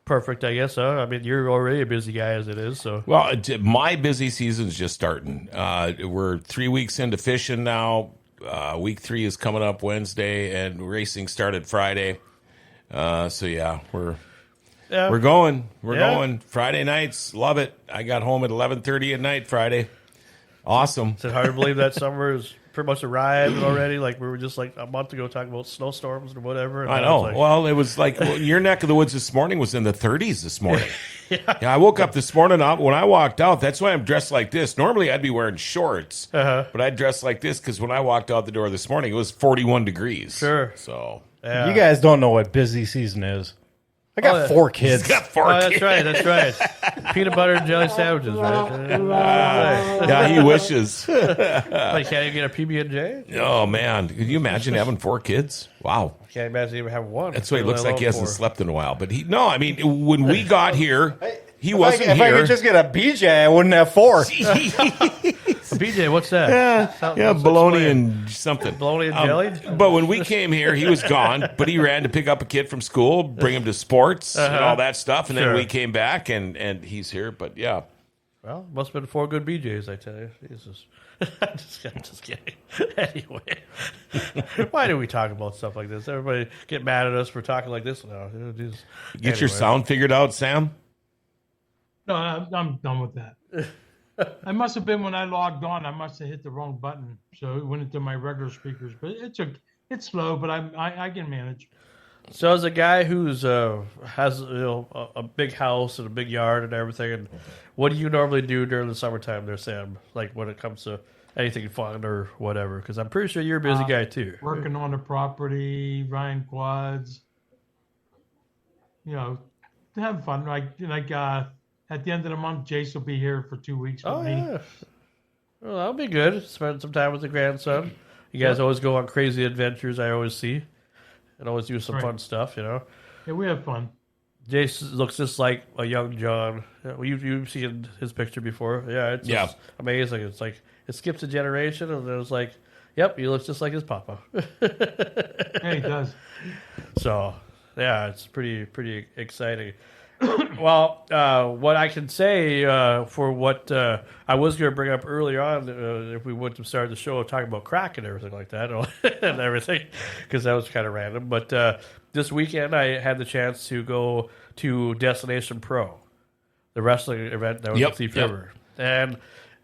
Speaker 2: perfect, I guess. Huh? I mean, you're already a busy guy as it is. So
Speaker 1: well, my busy season's just starting. We're 3 weeks into fishing now. Week 3 is coming up Wednesday, and racing started Friday. So yeah, we're going. We're going. Friday nights, love it. I got home at 11:30 at night Friday. Awesome.
Speaker 2: Is it hard to believe that summer is pretty much arrived already? Like we were just like a month ago talking about snowstorms or whatever. And
Speaker 1: I know. Well, it was like your neck of the woods this morning was in the 30s this morning. Yeah, I woke up this morning. When I walked out, that's why I'm dressed like this. Normally, I'd be wearing shorts, but I dressed like this because when I walked out the door this morning, it was 41 degrees.
Speaker 2: Sure.
Speaker 1: So
Speaker 3: You guys don't know what busy season is. I got 4 kids.
Speaker 1: he's got 4 kids.
Speaker 2: That's right. Peanut butter and jelly sandwiches, right?
Speaker 1: Yeah, he wishes.
Speaker 2: Like, can't you get a PB&J?
Speaker 1: Oh man, could you imagine having 4 kids? Wow.
Speaker 2: Can't imagine even having one.
Speaker 1: That's why he looks like he hasn't slept in a while. But I mean, when we got here, he wasn't
Speaker 3: If I
Speaker 1: here.
Speaker 3: could just get a BJ, I wouldn't have 4.
Speaker 2: BJ, what's that?
Speaker 1: Yeah, bologna and something.
Speaker 2: Bologna and jelly?
Speaker 1: But when we came here, he was gone. But he ran to pick up a kid from school, bring him to sports and all that stuff. And then we came back, and he's here. But yeah.
Speaker 2: Well, must have been 4 good BJs, I tell you. Jesus. I'm just kidding. Anyway, why do we talk about stuff like this? Everybody get mad at us for talking like this now.
Speaker 1: Get your sound figured out, Sam?
Speaker 4: No, I'm done with that. I must have been when I logged on. I must have hit the wrong button, so it went into my regular speakers. But it's slow, but I can manage.
Speaker 2: So, as a guy who's has a big house and a big yard and everything, and what do you normally do during the summertime, there, Sam? Like when it comes to anything fun or whatever? Because I'm pretty sure you're a busy guy too.
Speaker 4: Working on the property, riding quads. Have fun. Like at the end of the month, Jace will be here for 2 weeks with me.
Speaker 2: Yeah. Well, that'll be good. Spend some time with the grandson. You guys always go on crazy adventures. I always see, and always do some fun stuff.
Speaker 4: Yeah, we have fun.
Speaker 2: Jace looks just like a young John. You've seen his picture before. Yeah, it's just amazing. It's like it skips a generation, and it was like, yep, he looks just like his papa.
Speaker 4: Yeah, he does.
Speaker 2: So, yeah, it's pretty exciting. Well, what I can say for what I was going to bring up earlier on, if we went to start the show talking about crack and everything like that, and everything, because that was kind of random. But this weekend, I had the chance to go to Destination Pro, the wrestling event that was at Thief River. And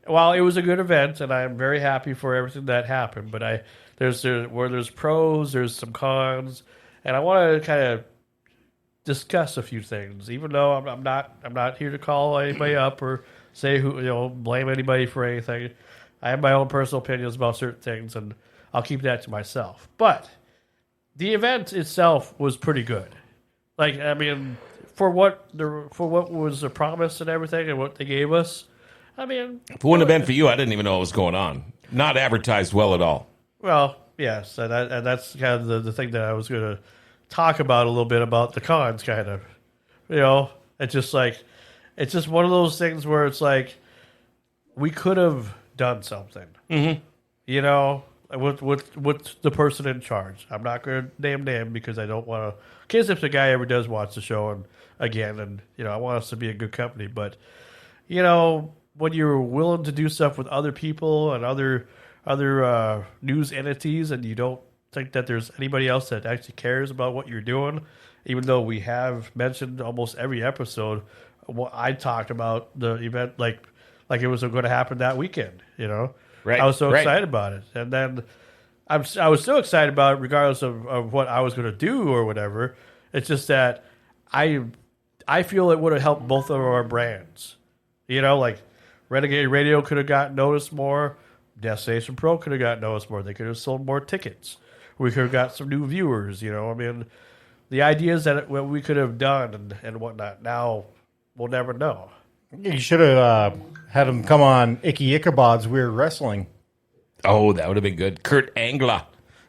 Speaker 2: while it was a good event, and I'm very happy for everything that happened, but there's pros, there's some cons, and I want to kind of discuss a few things, even though I'm not here to call anybody up or say blame anybody for anything. I have my own personal opinions about certain things, and I'll keep that to myself. But the event itself was pretty good. Like, I mean, for what was promised and everything, and what they gave us. I mean,
Speaker 1: if it wouldn't have been for you, I didn't even know what was going on. Not advertised well at all.
Speaker 2: Well, yes, and that's kind of the thing that I was going to talk about a little bit about the cons, kind of. It's just like, it's just one of those things where it's like, we could have done something. Mm-hmm. With the person in charge. I'm not going to name them because I don't want to, in case if the guy ever does watch the show and I want us to be a good company. But, when you're willing to do stuff with other people and other news entities, and you don't think that there's anybody else that actually cares about what you're doing, even though we have mentioned almost every episode what I talked about the event like it was going to happen that weekend.
Speaker 1: Right.
Speaker 2: I was so excited about it, and then I was still excited about it regardless of what I was going to do or whatever. It's just that I feel it would have helped both of our brands. Like Renegade Radio could have gotten noticed more. Destination Pro could have gotten noticed more. They could have sold more tickets. We could have got some new viewers. I mean, the ideas that what we could have done and whatnot. Now we'll never know.
Speaker 3: You should have had him come on Icky Ichabod's Weird Wrestling.
Speaker 1: Oh, that would have been good. Kurt Angle.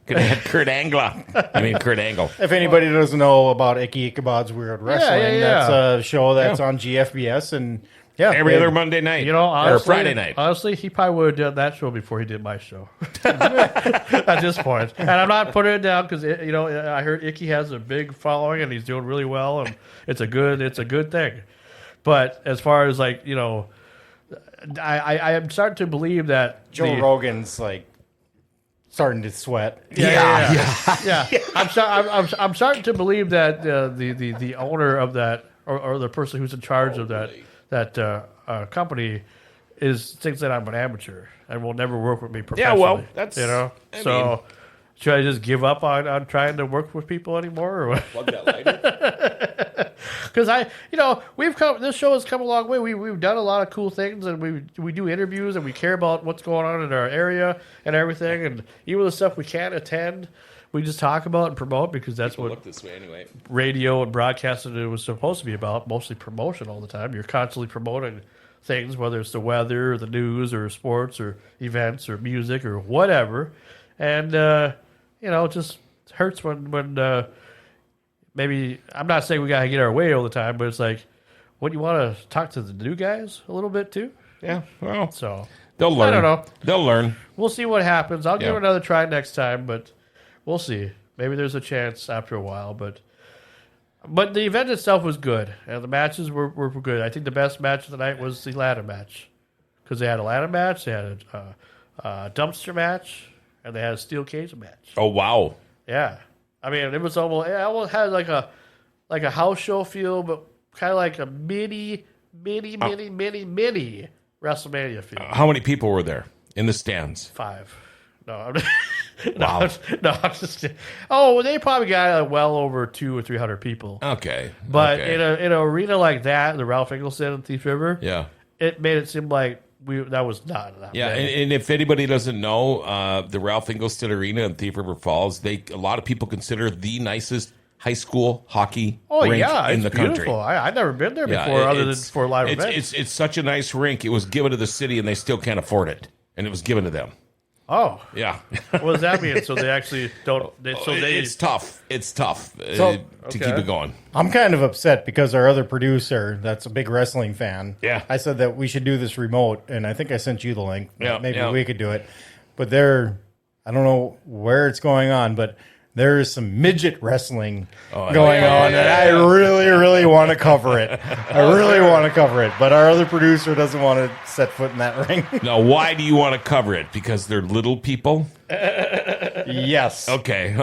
Speaker 1: Could have had Kurt Angle. I mean, Kurt Angle.
Speaker 3: If anybody doesn't know about Icky Ichabod's Weird Wrestling, that's a show that's on GFBS and
Speaker 1: every other Monday night.
Speaker 2: Honestly,
Speaker 1: or Friday night.
Speaker 2: Honestly, he probably would have done that show before he did my show. At this point, and I'm not putting it down because I heard Icky has a big following and he's doing really well, and it's a good thing. But as far as I am starting to believe that
Speaker 3: Joe Rogan's like starting to sweat.
Speaker 2: Yeah. I'm starting to believe that the owner of that or the person who's in charge of that company thinks that I'm an amateur and will never work with me professionally.
Speaker 1: Yeah, well, that's
Speaker 2: should I just give up on trying to work with people anymore, or what?
Speaker 1: Plug that lighter.
Speaker 2: Because this show has come a long way. We've done a lot of cool things, and we do interviews, and we care about what's going on in our area and everything, and even the stuff we can't attend, we just talk about and promote because that's what
Speaker 1: look this way anyway.
Speaker 2: Radio and broadcasting was supposed to be about, mostly promotion all the time. You're constantly promoting things, whether it's the weather or the news or sports or events or music or whatever. And, it just hurts when maybe, I'm not saying we got to get our way all the time, but it's like, what, you want to talk to the new guys a little bit too?
Speaker 1: Yeah, well,
Speaker 2: so
Speaker 1: they'll learn.
Speaker 2: I don't know.
Speaker 1: They'll learn.
Speaker 2: We'll see what happens. I'll give it another try next time, but we'll see. Maybe there's a chance after a while, but the event itself was good, and the matches were good. I think the best match of the night was the ladder match, because they had a ladder match, they had a dumpster match, and they had a steel cage match.
Speaker 1: Oh, wow.
Speaker 2: Yeah. I mean, it almost had like a house show feel, but kind of like a mini WrestleMania feel.
Speaker 1: How many people were there in the stands?
Speaker 2: 5. No,
Speaker 1: Wow.
Speaker 2: I'm just. Oh, they probably got well over 200 or 300 people.
Speaker 1: Okay,
Speaker 2: but in an arena like that, the Ralph Eggleston and Thief River, it made it seem like that was not that.
Speaker 1: Yeah, and if anybody doesn't know, the Ralph Eggleston Arena in Thief River Falls, a lot of people consider the nicest high school hockey rink in the country.
Speaker 2: I've never been there before, other than for a live event.
Speaker 1: It's such a nice rink. It was given to the city, and they still can't afford it, and it was given to them.
Speaker 2: Oh,
Speaker 1: Yeah.
Speaker 2: what does that mean? So they actually don't.
Speaker 1: It's tough. It's tough
Speaker 3: So-
Speaker 1: to keep it going.
Speaker 3: I'm kind of upset because our other producer, that's a big wrestling fan.
Speaker 1: Yeah.
Speaker 3: I said that we should do this remote, and I think I sent you the link.
Speaker 1: Yeah,
Speaker 3: Maybe
Speaker 1: yeah.
Speaker 3: we could do it. But I don't know where it's going on, but there is some midget wrestling going on, and I really, really want to cover it. I really want to cover it, but our other producer doesn't want to set foot in that ring.
Speaker 1: Now, why do you want to cover it? Because they're little people?
Speaker 3: Yes.
Speaker 1: Okay.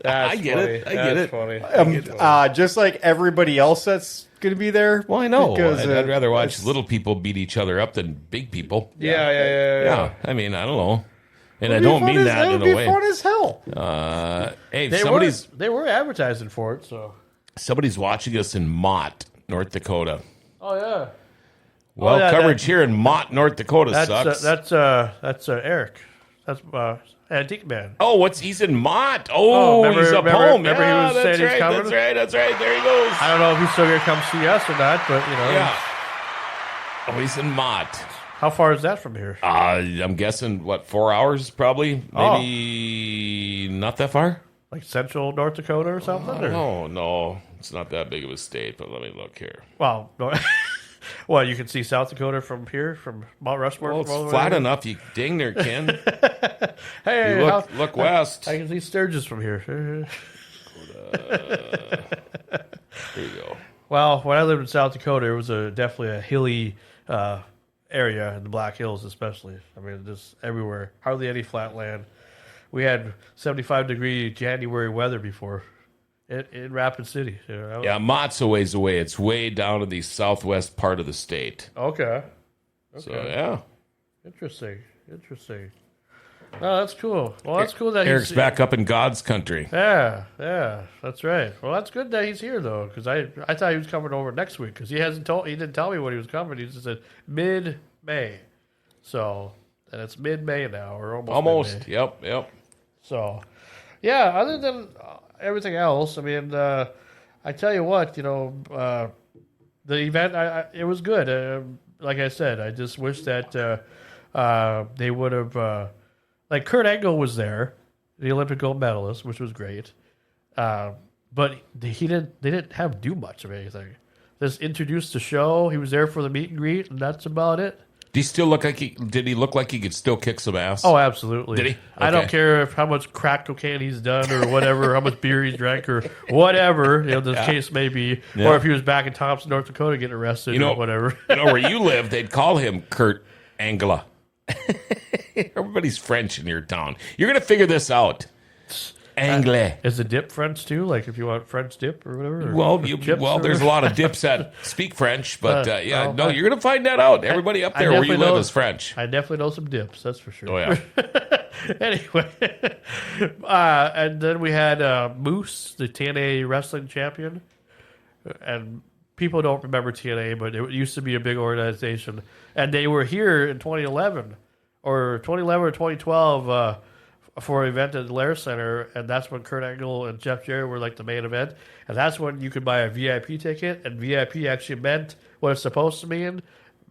Speaker 2: That's
Speaker 1: I get it. I get it.
Speaker 2: Funny.
Speaker 3: Just like everybody else that's going to be there.
Speaker 1: Well, I know.
Speaker 3: Because,
Speaker 1: I'd rather watch little people beat each other up than big people.
Speaker 2: Yeah.
Speaker 1: I mean, I don't know. And I don't mean that in a
Speaker 3: It would be
Speaker 1: way.
Speaker 3: fun as hell.
Speaker 1: Hey,
Speaker 2: They were advertising for it, so.
Speaker 1: somebody's watching us in Mott, North Dakota.
Speaker 2: Oh yeah.
Speaker 1: Well,
Speaker 2: yeah,
Speaker 1: coverage here in Mott, North Dakota sucks.
Speaker 2: That's Eric. That's Antique Man.
Speaker 1: Oh, he's in Mott. Oh,
Speaker 2: remember-
Speaker 1: he's up
Speaker 2: remember-
Speaker 1: home.
Speaker 2: remember he
Speaker 1: Yeah,
Speaker 2: was
Speaker 1: that's
Speaker 2: saying he's
Speaker 1: right.
Speaker 2: coming?
Speaker 1: That's right. There he goes.
Speaker 2: I don't know if he's still gonna come see us or not, but
Speaker 1: Yeah. Oh, he's in Mott.
Speaker 2: How far is that from here?
Speaker 1: I'm guessing, 4 hours probably?
Speaker 2: Oh.
Speaker 1: Maybe not that far?
Speaker 2: Like central North Dakota or something? Or?
Speaker 1: Oh, no. It's not that big of a state, but let me look here.
Speaker 2: Well, no. Well, you can see South Dakota from here, from Mount Rushmore.
Speaker 1: Well, it's
Speaker 2: from all the way
Speaker 1: flat
Speaker 2: here.
Speaker 1: enough. You dang there, Ken.
Speaker 2: Hey,
Speaker 1: You look west.
Speaker 2: I can see Sturgis from here.
Speaker 1: There you go.
Speaker 2: Well, when I lived in South Dakota, it was definitely a hilly area in the Black Hills, especially. I mean, just everywhere. Hardly any flat land. We had 75-degree January weather before in Rapid City.
Speaker 1: Yeah, Mott's a ways away. It's way down in the southwest part of the state.
Speaker 2: Okay.
Speaker 1: So, yeah.
Speaker 2: Interesting. Oh, that's cool. Well, that's cool that
Speaker 1: Eric's
Speaker 2: he's
Speaker 1: back up in God's country.
Speaker 2: Yeah, that's right. Well, that's good that he's here though, because I thought he was coming over next week because he didn't tell me when he was coming. He just said mid-May, so and it's mid-May now or almost.
Speaker 1: Mid-May. Yep.
Speaker 2: So, yeah. Other than everything else, I mean, I tell you what, the event it was good. Like I said, I just wish that they would have. Like Kurt Angle was there, the Olympic gold medalist, which was great. But they didn't have do much of anything. Just introduced the show. He was there for the meet and greet, and that's about it.
Speaker 1: Did he look like he could still kick some ass?
Speaker 2: Oh, absolutely.
Speaker 1: Did he?
Speaker 2: I don't
Speaker 1: Okay.
Speaker 2: care how much crack cocaine he's done or whatever, how much beer he's drank or whatever, the case may be.
Speaker 1: Yeah.
Speaker 2: Or if he was back in Thompson, North Dakota getting arrested or whatever.
Speaker 1: Where you live, they'd call him Kurt Angela. Everybody's French in your town. You're going to figure this out. Anglais.
Speaker 2: Is the dip French too? Like if you want French dip or whatever? Or
Speaker 1: Well,
Speaker 2: chips
Speaker 1: well,
Speaker 2: or
Speaker 1: there's a
Speaker 2: whatever?
Speaker 1: lot of dips that speak French, but
Speaker 2: well,
Speaker 1: you're going to find that out. Everybody up
Speaker 2: I
Speaker 1: there where you
Speaker 2: definitely
Speaker 1: live
Speaker 2: know-
Speaker 1: is French.
Speaker 2: I definitely know some dips, that's for sure.
Speaker 1: Oh, yeah.
Speaker 2: Anyway, and then we had Moose, the TNA wrestling champion. And people don't remember TNA, but it used to be a big organization. And they were here in 2011 or 2012 for an event at the Lair Center. And that's when Kurt Angle and Jeff Jarrett were like the main event. And that's when you could buy a VIP ticket. And VIP actually meant what it's supposed to mean.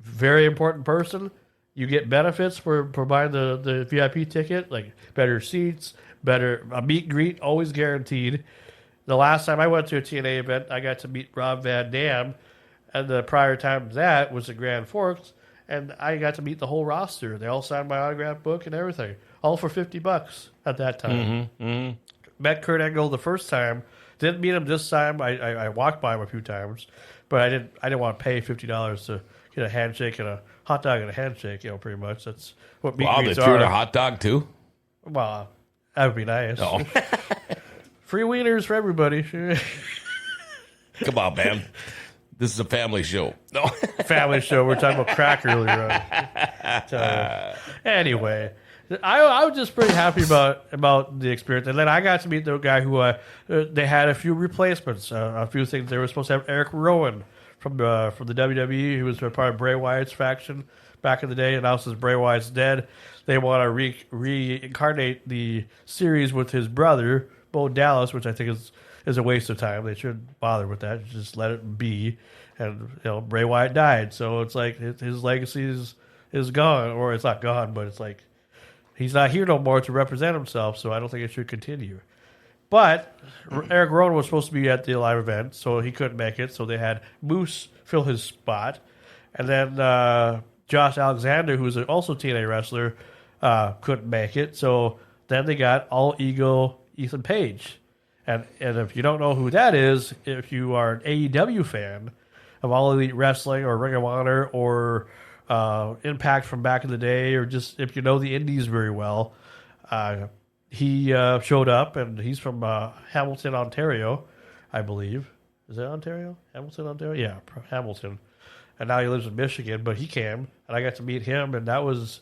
Speaker 2: Very important person. You get benefits for buying the VIP ticket, like better seats, a meet and greet, always guaranteed. The last time I went to a TNA event, I got to meet Rob Van Dam, and the prior time to that was at Grand Forks, and I got to meet the whole roster. They all signed my autograph book and everything, all for $50 at that time. Met Kurt Angle the first time, didn't meet him this time. I walked by him a few times, but I didn't want to pay $50 to get a handshake and a hot dog and a handshake. Pretty much that's what meet and
Speaker 1: Wow, they
Speaker 2: greets
Speaker 1: threw
Speaker 2: are.
Speaker 1: in a hot dog, too?
Speaker 2: Well, that would be nice.
Speaker 1: Oh.
Speaker 2: Free wieners for everybody.
Speaker 1: Come on, man. This is a family show. No.
Speaker 2: Family show. We're talking about crack earlier on. Anyway, I was just pretty happy about the experience. And then I got to meet the guy who they had a few replacements, a few things. They were supposed to have Eric Rowan from the WWE, who was part of Bray Wyatt's faction back in the day, and now since Bray Wyatt's dead, they want to reincarnate the series with his brother, Bo Dallas, which I think is a waste of time. They shouldn't bother with that. Just let it be. And Bray Wyatt died, so it's like his legacy is gone, or it's not gone, but it's like he's not here no more to represent himself, so I don't think it should continue. But Eric Rowan was supposed to be at the live event, so he couldn't make it. So they had Moose fill his spot. And then Josh Alexander, who's also a TNA wrestler, couldn't make it. So then they got All Ego Ethan Page. And if you don't know who that is, if you are an AEW fan of All Elite Wrestling or Ring of Honor or Impact from back in the day, or just if you know the Indies very well, he showed up, and he's from Hamilton, Ontario, I believe. Is it Ontario? Hamilton, Ontario? Yeah, Hamilton. And now he lives in Michigan, but he came, and I got to meet him, and that was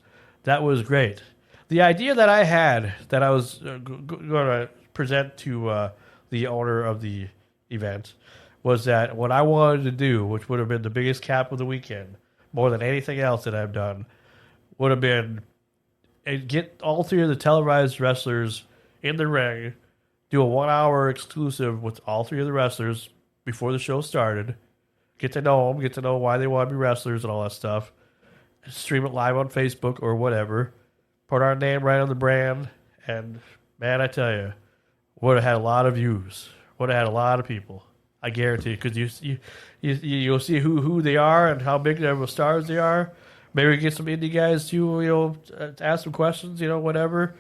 Speaker 2: great. The idea that I had that I was going to present to the owner of the event was that what I wanted to do, which would have been the biggest cap of the weekend, more than anything else that I've done, would have been get all three of the televised wrestlers in the ring, do a 1 hour exclusive with all three of the wrestlers before the show started, get to know them, get to know why they want to be wrestlers and all that stuff, stream it live on Facebook or whatever, put our name right on the brand, and man, I tell you, would have had a lot of views, would have had a lot of people. I guarantee, because you'll see who they are and how big of stars they are. Maybe we get some indie guys to to ask some questions, whatever.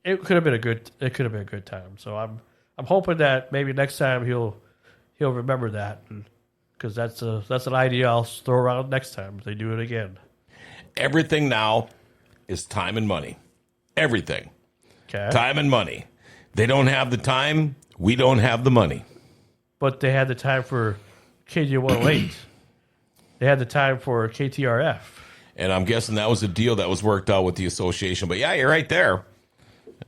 Speaker 2: It could have been a good time. So I'm hoping that maybe next time he'll remember that, because that's an idea I'll throw around next time if they do it again.
Speaker 1: Everything now is time and money. Everything.
Speaker 2: Okay.
Speaker 1: Time and money. They don't have the time. We don't have the money.
Speaker 2: But they had the time for KJ108. They had the time for KTRF.
Speaker 1: And I'm guessing that was a deal that was worked out with the association. But yeah, you're right there.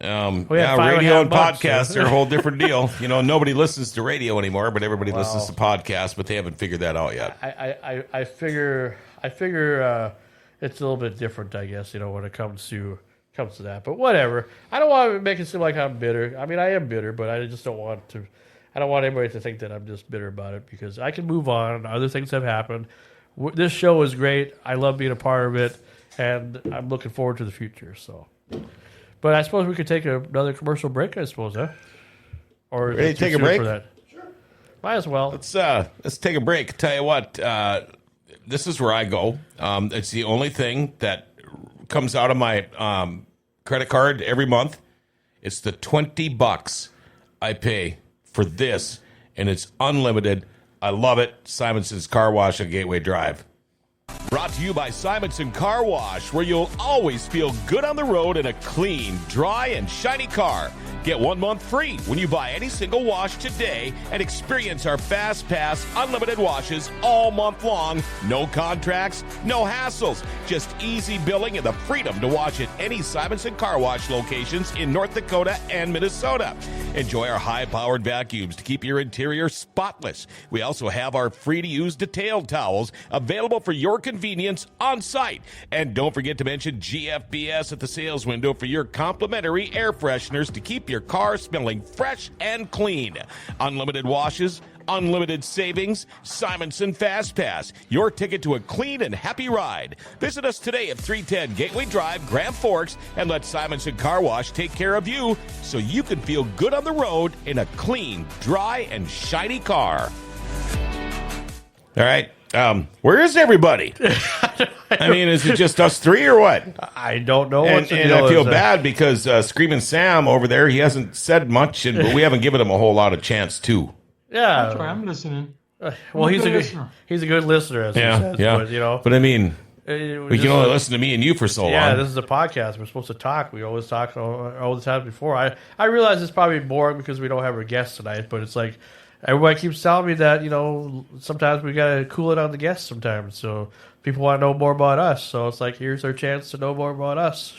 Speaker 1: Radio and podcasts are a whole different deal. Nobody listens to radio anymore, but everybody listens to podcasts. But they haven't figured that out yet.
Speaker 2: I figure it's a little bit different, I guess. When it comes to that. But whatever. I don't want to make it seem like I'm bitter. I mean, I am bitter, but I just don't want to. I don't want anybody to think that I'm just bitter about it, because I can move on. Other things have happened. This show is great. I love being a part of it, and I'm looking forward to the future. So, but I suppose we could take another commercial break. I suppose, huh? Or
Speaker 1: ready to take a break?
Speaker 2: For that? Sure. Might as well.
Speaker 1: Let's take a break. Tell you what, this is where I go. It's the only thing that comes out of my credit card every month. It's the $20 I pay for this, and it's unlimited. I love it. Simonson's Car Wash on Gateway Drive. Brought to you by Simonson Car Wash, where you'll always feel good on the road in a clean, dry, and shiny car. Get 1 month free when you buy any single wash today and experience our Fast Pass unlimited washes all month long. No contracts, no hassles, just easy billing and the freedom to wash at any Simonson Car Wash locations in North Dakota and Minnesota. Enjoy our high-powered vacuums to keep your interior spotless. We also have our free-to-use detailed towels available for your convenience on site. And don't forget to mention GFBS at the sales window for your complimentary air fresheners to keep your car smelling fresh and clean. Unlimited washes, unlimited savings. Simonson Fast Pass, your ticket to a clean and happy ride. Visit us today at 310 Gateway Drive, Grand Forks, and let Simonson Car Wash take care of you so you can feel good on the road in a clean, dry, and shiny car. All right. Where is everybody? I mean, is it just us three or what?
Speaker 2: I don't know.
Speaker 1: And I feel bad because Screaming Sam over there, he hasn't said much, but we haven't given him a whole lot of chance too.
Speaker 2: Yeah,
Speaker 4: that's right. I'm listening.
Speaker 2: Well, he's a good listener, as he says.
Speaker 1: Yeah. But I mean, we can only listen to me and you for so long.
Speaker 2: Yeah, this is a podcast. We're supposed to talk. We always talk all the time before. I realize it's probably boring because we don't have our guests tonight, but it's like, everybody keeps telling me that, sometimes we got to cool it on the guests sometimes. So people want to know more about us. So it's like, here's our chance to know more about us.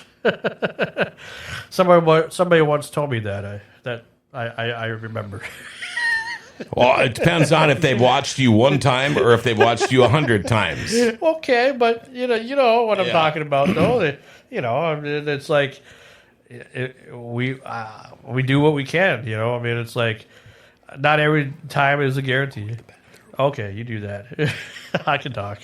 Speaker 2: Somebody once told me that I remember.
Speaker 1: Well, it depends on if they've watched you one time or if they've watched you 100 times.
Speaker 2: Okay, but you know what I'm talking about, though. It's like we do what we can. It's like, not every time is a guarantee. Okay, you do that. I can talk.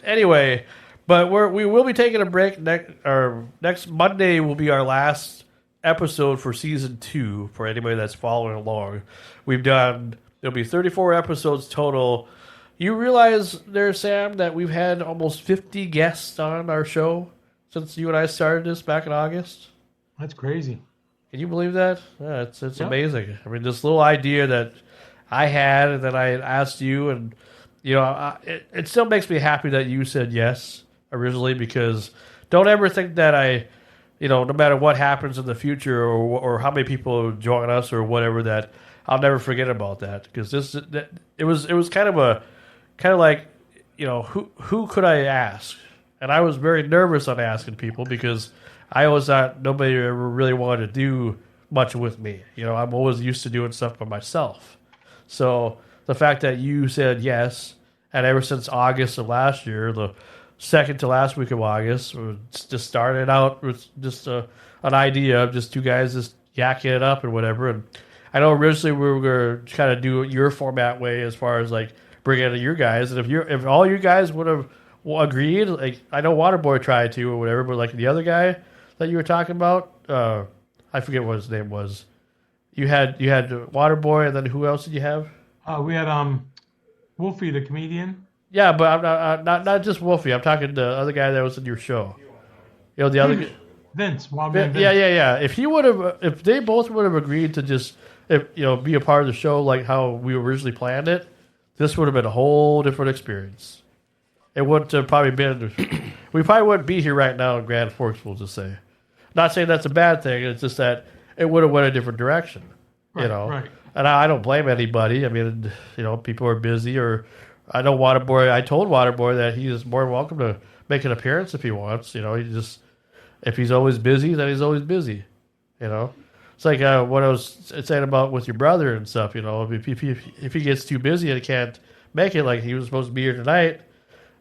Speaker 2: Anyway, But we will be taking a break. Next Monday will be our last episode for season 2 for anybody that's following along. There'll be 34 episodes total. You realize there, Sam, that we've had almost 50 guests on our show since you and I started this back in August?
Speaker 4: That's crazy.
Speaker 2: Can you believe that? Yeah, it's amazing. I mean, this little idea that I had and then I asked you, and it still makes me happy that you said yes originally, because don't ever think that no matter what happens in the future or how many people join us or whatever, that I'll never forget about that, because it was kind of like, who could I ask? And I was very nervous on asking people, because I always thought nobody ever really wanted to do much with me. I'm always used to doing stuff by myself. So the fact that you said yes, and ever since August of last year, the second to last week of August, we just started out with just an idea of just two guys just yakking it up and whatever. And I know originally we were going to kind of do it your format way, as far as like bringing in your guys. And if all you guys would have agreed, like I know Waterboy tried to or whatever, but like the other guy that you were talking about, I forget what his name was. You had Waterboy, and then who else did you have?
Speaker 4: We had Wolfie, the comedian.
Speaker 2: Yeah, but I'm not just Wolfie. I'm talking the other guy that was in your show. The other
Speaker 4: Vince.
Speaker 2: Vince. Yeah. If they both would have agreed to just be a part of the show like how we originally planned it, this would have been a whole different experience. It wouldn't have probably been. We probably wouldn't be here right now in Grand Forks. We'll just say. Not saying that's a bad thing. It's just that it would have went a different direction.
Speaker 4: Right.
Speaker 2: And I don't blame anybody. I mean, people are busy, or I know Waterboy. I told Waterboy that he is more than welcome to make an appearance if he wants. If he's always busy, then he's always busy. It's like what I was saying about with your brother and stuff. If he gets too busy and he can't make it, like he was supposed to be here tonight.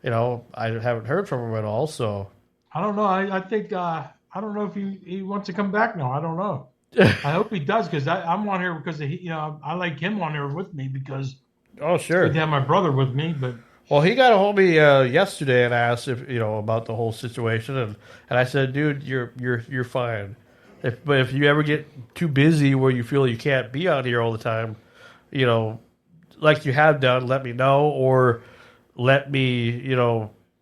Speaker 2: I haven't heard from him at all. So
Speaker 4: I don't know. I think I don't know if he wants to come back now. I don't know. I hope he does, because I'm on here because I like him on here with me, because
Speaker 2: oh sure,
Speaker 4: it's good to have my brother with me. But
Speaker 2: well, he got a hold of me yesterday and asked if about the whole situation, and I said, dude, you're fine. But if you ever get too busy where you feel you can't be out here all the time, like you have done, let me know, or let me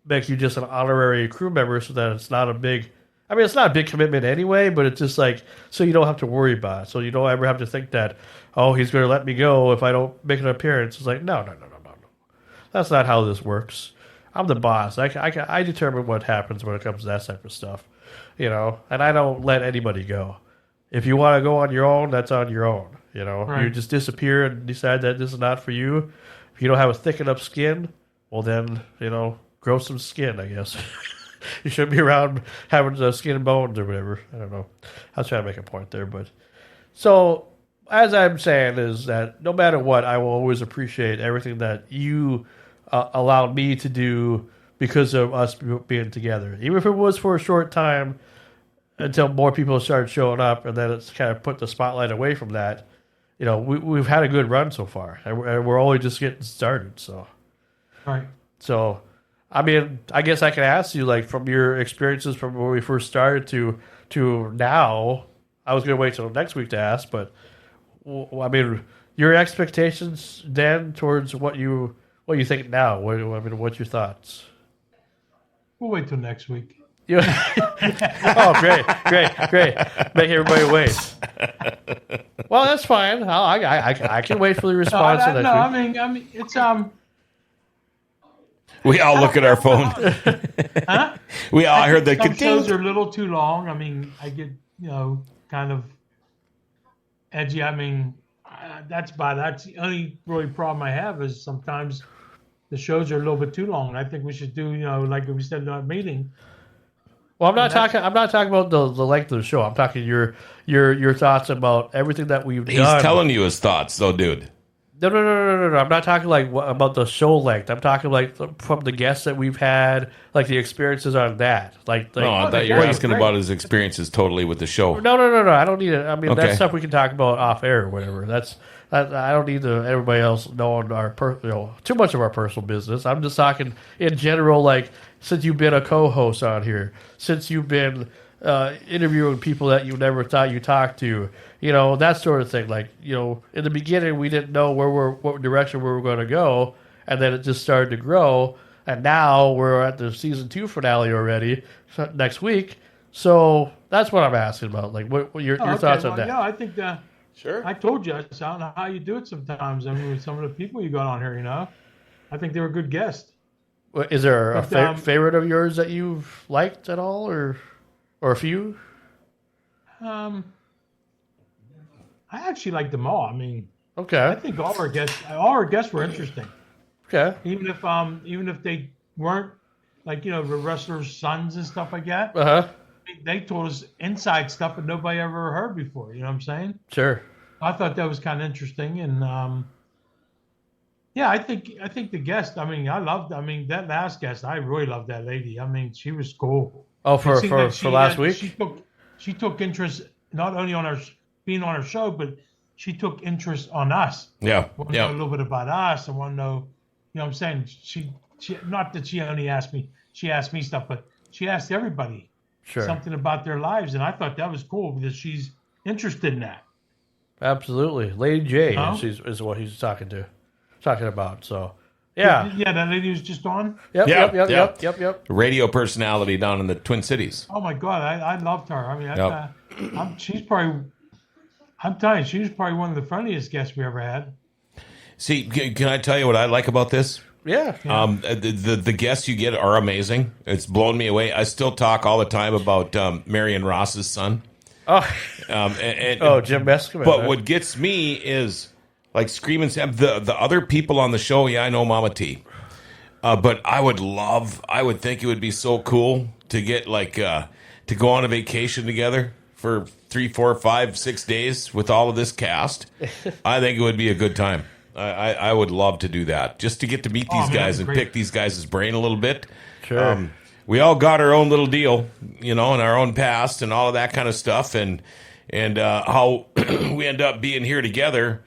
Speaker 2: make you just an honorary crew member, so that it's not a big. I mean, it's not a big commitment anyway, but it's just like, so you don't have to worry about it. So you don't ever have to think that, oh, he's going to let me go if I don't make an appearance. It's like, no. That's not how this works. I'm the boss. I determine what happens when it comes to that type of stuff, and I don't let anybody go. If you want to go on your own, that's on your own.
Speaker 4: Right.
Speaker 2: You just disappear and decide that this is not for you. If you don't have a thick enough skin, well then, grow some skin, I guess. You shouldn't be around having skin and bones or whatever. I don't know. I was trying to make a point there, but so as I'm saying is that no matter what, I will always appreciate everything that you allowed me to do because of us being together, even if it was for a short time until more people started showing up, and then it's kind of put the spotlight away from that. We've had a good run so far, and we're only just getting started. So,
Speaker 4: right.
Speaker 2: So. I mean, I guess I can ask you, like, from your experiences from when we first started to now. I was going to wait till next week to ask, but I mean, your expectations then towards what you think now. What's your thoughts?
Speaker 4: We'll wait till next week.
Speaker 2: Oh, great! Make everybody wait. Well, that's fine. I can wait for the response.
Speaker 4: No, I mean, it's
Speaker 1: We all look at our phone.
Speaker 4: Huh?
Speaker 1: We all heard the
Speaker 4: some
Speaker 1: continue.
Speaker 4: shows are a little too long. I mean, I get kind of edgy. I mean, that's the only really problem I have is sometimes the shows are a little bit too long. I think we should do like we said in our meeting.
Speaker 2: Well, I'm not talking about the length of the show. I'm talking your thoughts about everything that we've done.
Speaker 1: He's telling you his thoughts, though, dude.
Speaker 2: No. I'm not talking like about the show length. I'm talking like from the guests that we've had, like the experiences on that.
Speaker 1: No, I thought you were asking about his experiences totally with the show.
Speaker 2: No. I don't need it. I mean,
Speaker 1: Okay.
Speaker 2: that's stuff we can talk about off air or whatever. I don't need everybody else knowing too much of our personal business. I'm just talking in general, like since you've been a co-host on here, since you've been interviewing people that you never thought you talked to, that sort of thing. Like, in the beginning, we didn't know what direction we were going to go, and then it just started to grow, and now we're at the season 2 finale already next week. So that's what I'm asking about. Like, what your thoughts on that?
Speaker 4: Yeah, I think
Speaker 1: Sure.
Speaker 4: I told you, I don't know how you do it sometimes. I mean, with some of the people you got on here, I think they were good guests.
Speaker 2: Is there a favorite of yours that you've liked at all, or a few?
Speaker 4: I actually liked them all. I mean,
Speaker 2: Okay.
Speaker 4: I think all our guests were interesting.
Speaker 2: Okay.
Speaker 4: Even if they weren't like the wrestlers' sons and stuff like that.
Speaker 2: Uh-huh.
Speaker 4: They told us inside stuff that nobody ever heard before. You know what I'm saying?
Speaker 2: Sure.
Speaker 4: I thought that was kind of interesting, and I think the guest. I mean, that last guest. I really loved that lady. I mean, she was cool.
Speaker 2: Oh, for last week.
Speaker 4: She took interest not only on our being on our show, but she took interest on us.
Speaker 1: Yeah.
Speaker 4: Want to know a little bit about us. I want to know. You know what I'm saying? She not that she only asked me. She asked me stuff, but she asked everybody.
Speaker 2: Sure.
Speaker 4: Something about their lives, and I thought that was cool because she's interested in that.
Speaker 2: Absolutely, Lady J is what he's talking about. So, yeah,
Speaker 4: that lady was just on.
Speaker 2: Yep.
Speaker 1: Radio personality down in the Twin Cities.
Speaker 4: Oh my God, I loved her. I mean, she's probably. I'm telling you, she was probably one of the friendliest guests we ever had.
Speaker 1: See, can I tell you what I like about this?
Speaker 2: Yeah.
Speaker 1: The guests you get are amazing. It's blown me away. I still talk all the time about Marion Ross's son.
Speaker 2: Oh, Jim Bescombe.
Speaker 1: But what gets me is like Screaming Sam. The other people on the show. Yeah, I know Mama T. But I would think it would be so cool to get to go on a vacation together for 3, 4, 5, 6 days with all of this cast. I think it would be a good time. I would love to do that, just to get to meet these guys and pick these guys' brain a little bit.
Speaker 2: Sure.
Speaker 1: We all got our own little deal, in our own past and all of that kind of stuff, and how we end up being here together.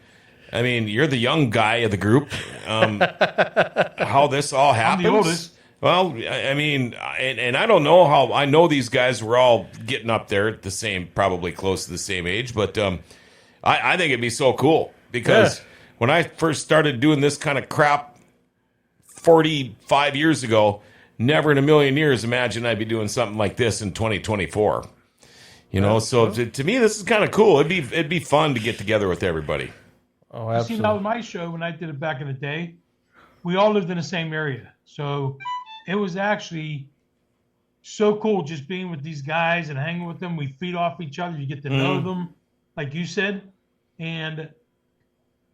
Speaker 1: I mean, you're the young guy of the group. How this all happens?
Speaker 4: I'm the oldest.
Speaker 1: Well, I mean, and I don't know how. I know these guys were all getting up there at probably close to the same age, but I think it'd be so cool because. Yeah. When I first started doing this kind of crap 45 years ago, never in a million years imagined I'd be doing something like this in 2024. So to me, this is kind of cool. It'd be fun to get together with everybody.
Speaker 2: Oh, absolutely.
Speaker 4: See, now with my show, when I did it back in the day, we all lived in the same area. So it was actually so cool just being with these guys and hanging with them. We feed off each other. You get to know them, like you said. And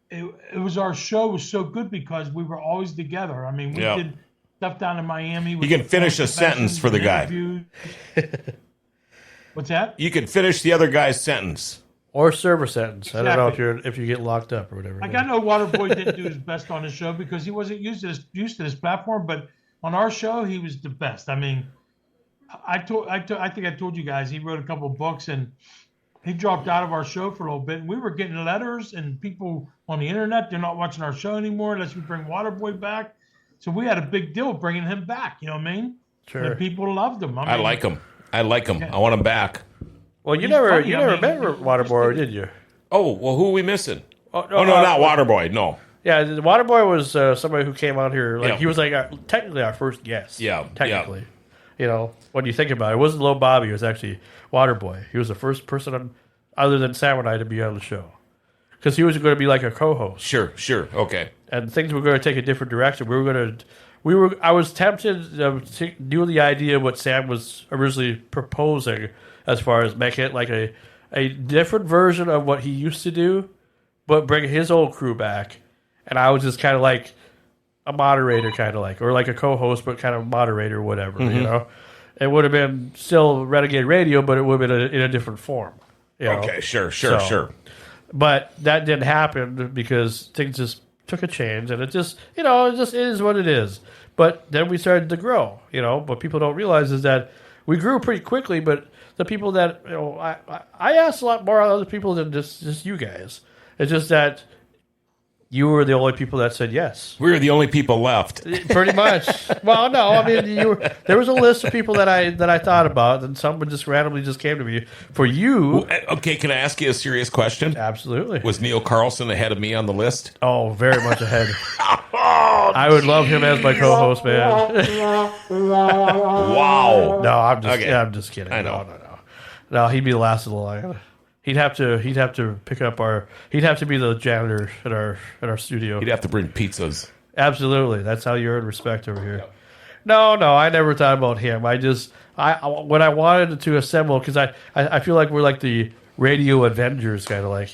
Speaker 4: it was our show was so good because we were always together. I mean, we did stuff down in Miami.
Speaker 1: You can finish a sentence for the guy.
Speaker 4: What's that?
Speaker 1: You can finish the other guy's sentence.
Speaker 2: Or serve a sentence. Exactly. I don't know if you get locked up or whatever.
Speaker 4: Like I know Waterboy didn't do his best on his show because he wasn't used to this platform, but on our show he was the best. I mean, I think I told you guys he wrote a couple of books and he dropped out of our show for a little bit. And we were getting letters and people on the internet, they're not watching our show anymore unless we bring Waterboy back. So we had a big deal bringing him back. You know what I mean?
Speaker 2: Sure.
Speaker 4: And people loved him.
Speaker 1: I like him. Yeah. I want him back.
Speaker 2: Well, you never met Waterboy, did you?
Speaker 1: Oh, well, who are we missing? Oh, no, not Waterboy. No.
Speaker 2: Yeah, the Waterboy was somebody who came out here. He was technically our first guest.
Speaker 1: Yeah.
Speaker 2: Technically. Yeah. When you think about it, it wasn't Low Bobby. It was actually Waterboy. He was the first person other than Sam and I to be on the show. Because he was going to be like a co-host.
Speaker 1: Sure. Okay.
Speaker 2: And things were going to take a different direction. I was tempted to do the idea of what Sam was originally proposing as far as making it like a different version of what he used to do, but bring his old crew back. And I was just kind of like a moderator, or like a co-host, but kind of moderator, whatever, It would have been still Renegade Radio, but it would have been in a different form.
Speaker 1: Okay, sure.
Speaker 2: But that didn't happen because things just took a change, and it just is what it is. But then we started to grow, What people don't realize is that we grew pretty quickly, but the people that, I asked a lot more other people than just you guys. It's just that you were the only people that said yes.
Speaker 1: We were the only people left.
Speaker 2: Pretty much. Well, no, I mean, there was a list of people that I thought about, and someone just randomly just came to me. For you,
Speaker 1: Okay, can I ask you a serious question?
Speaker 2: absolutely.
Speaker 1: Was Neil Carlson ahead of me on the list?
Speaker 2: Oh, very much ahead. I would love him as my co-host, man.
Speaker 1: Wow.
Speaker 2: No, I'm just
Speaker 1: Okay.
Speaker 2: I'm just kidding.
Speaker 1: I know.
Speaker 2: No, he'd be last of the line. He'd have to pick up he'd have to be the janitor at our studio.
Speaker 1: You'd have to bring pizzas.
Speaker 2: Absolutely. That's how you earn respect over here. No, I never thought about him. When I wanted to assemble, because I feel like we're like the radio Avengers, kind of like,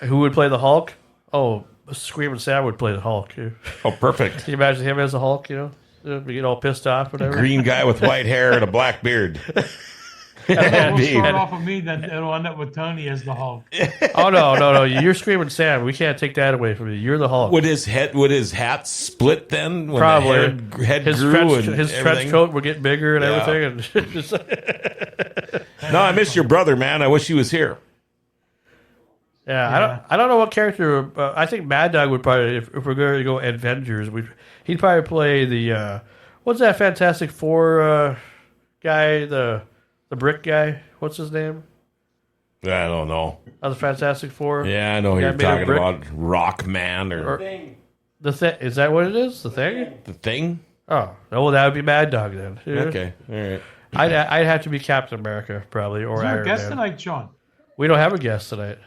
Speaker 2: who would play the Hulk? Oh, Screaming Sam would play the Hulk.
Speaker 1: Oh, perfect.
Speaker 2: Can you imagine him as a Hulk, get all pissed off, whatever?
Speaker 1: Green guy with white hair and a black beard.
Speaker 4: We'll start off with me, then it'll end up with Tony as the Hulk.
Speaker 2: Oh, no. You're Screaming Sam. We can't take that away from you. You're the Hulk.
Speaker 1: Would his hat split then? When
Speaker 2: Probably.
Speaker 1: the head
Speaker 2: His
Speaker 1: grew
Speaker 2: trench,
Speaker 1: and
Speaker 2: his
Speaker 1: everything?
Speaker 2: trench coat would get bigger and
Speaker 1: Yeah.
Speaker 2: everything. And just,
Speaker 1: No, I miss your brother, man. I wish he was here.
Speaker 2: yeah, I don't know what character. I think Mad Dog would probably, if we're going to go Avengers, he'd probably play the what's that Fantastic Four guy, the brick guy. What's his name?
Speaker 1: I don't know.
Speaker 2: Of the Fantastic Four.
Speaker 1: Yeah, I know who
Speaker 2: Yeah,
Speaker 1: you're
Speaker 2: made of
Speaker 1: talking
Speaker 2: brick.
Speaker 1: about. Rock Man or
Speaker 2: The thing is that what it is? The thing?
Speaker 1: the thing?
Speaker 2: Oh, well, that would be Mad Dog then. Yeah.
Speaker 1: Okay, all right.
Speaker 2: I'd have to be Captain America probably, or
Speaker 4: Is there
Speaker 2: Iron
Speaker 4: a guest
Speaker 2: Man.
Speaker 4: tonight, Sean?
Speaker 2: We don't have a guest tonight.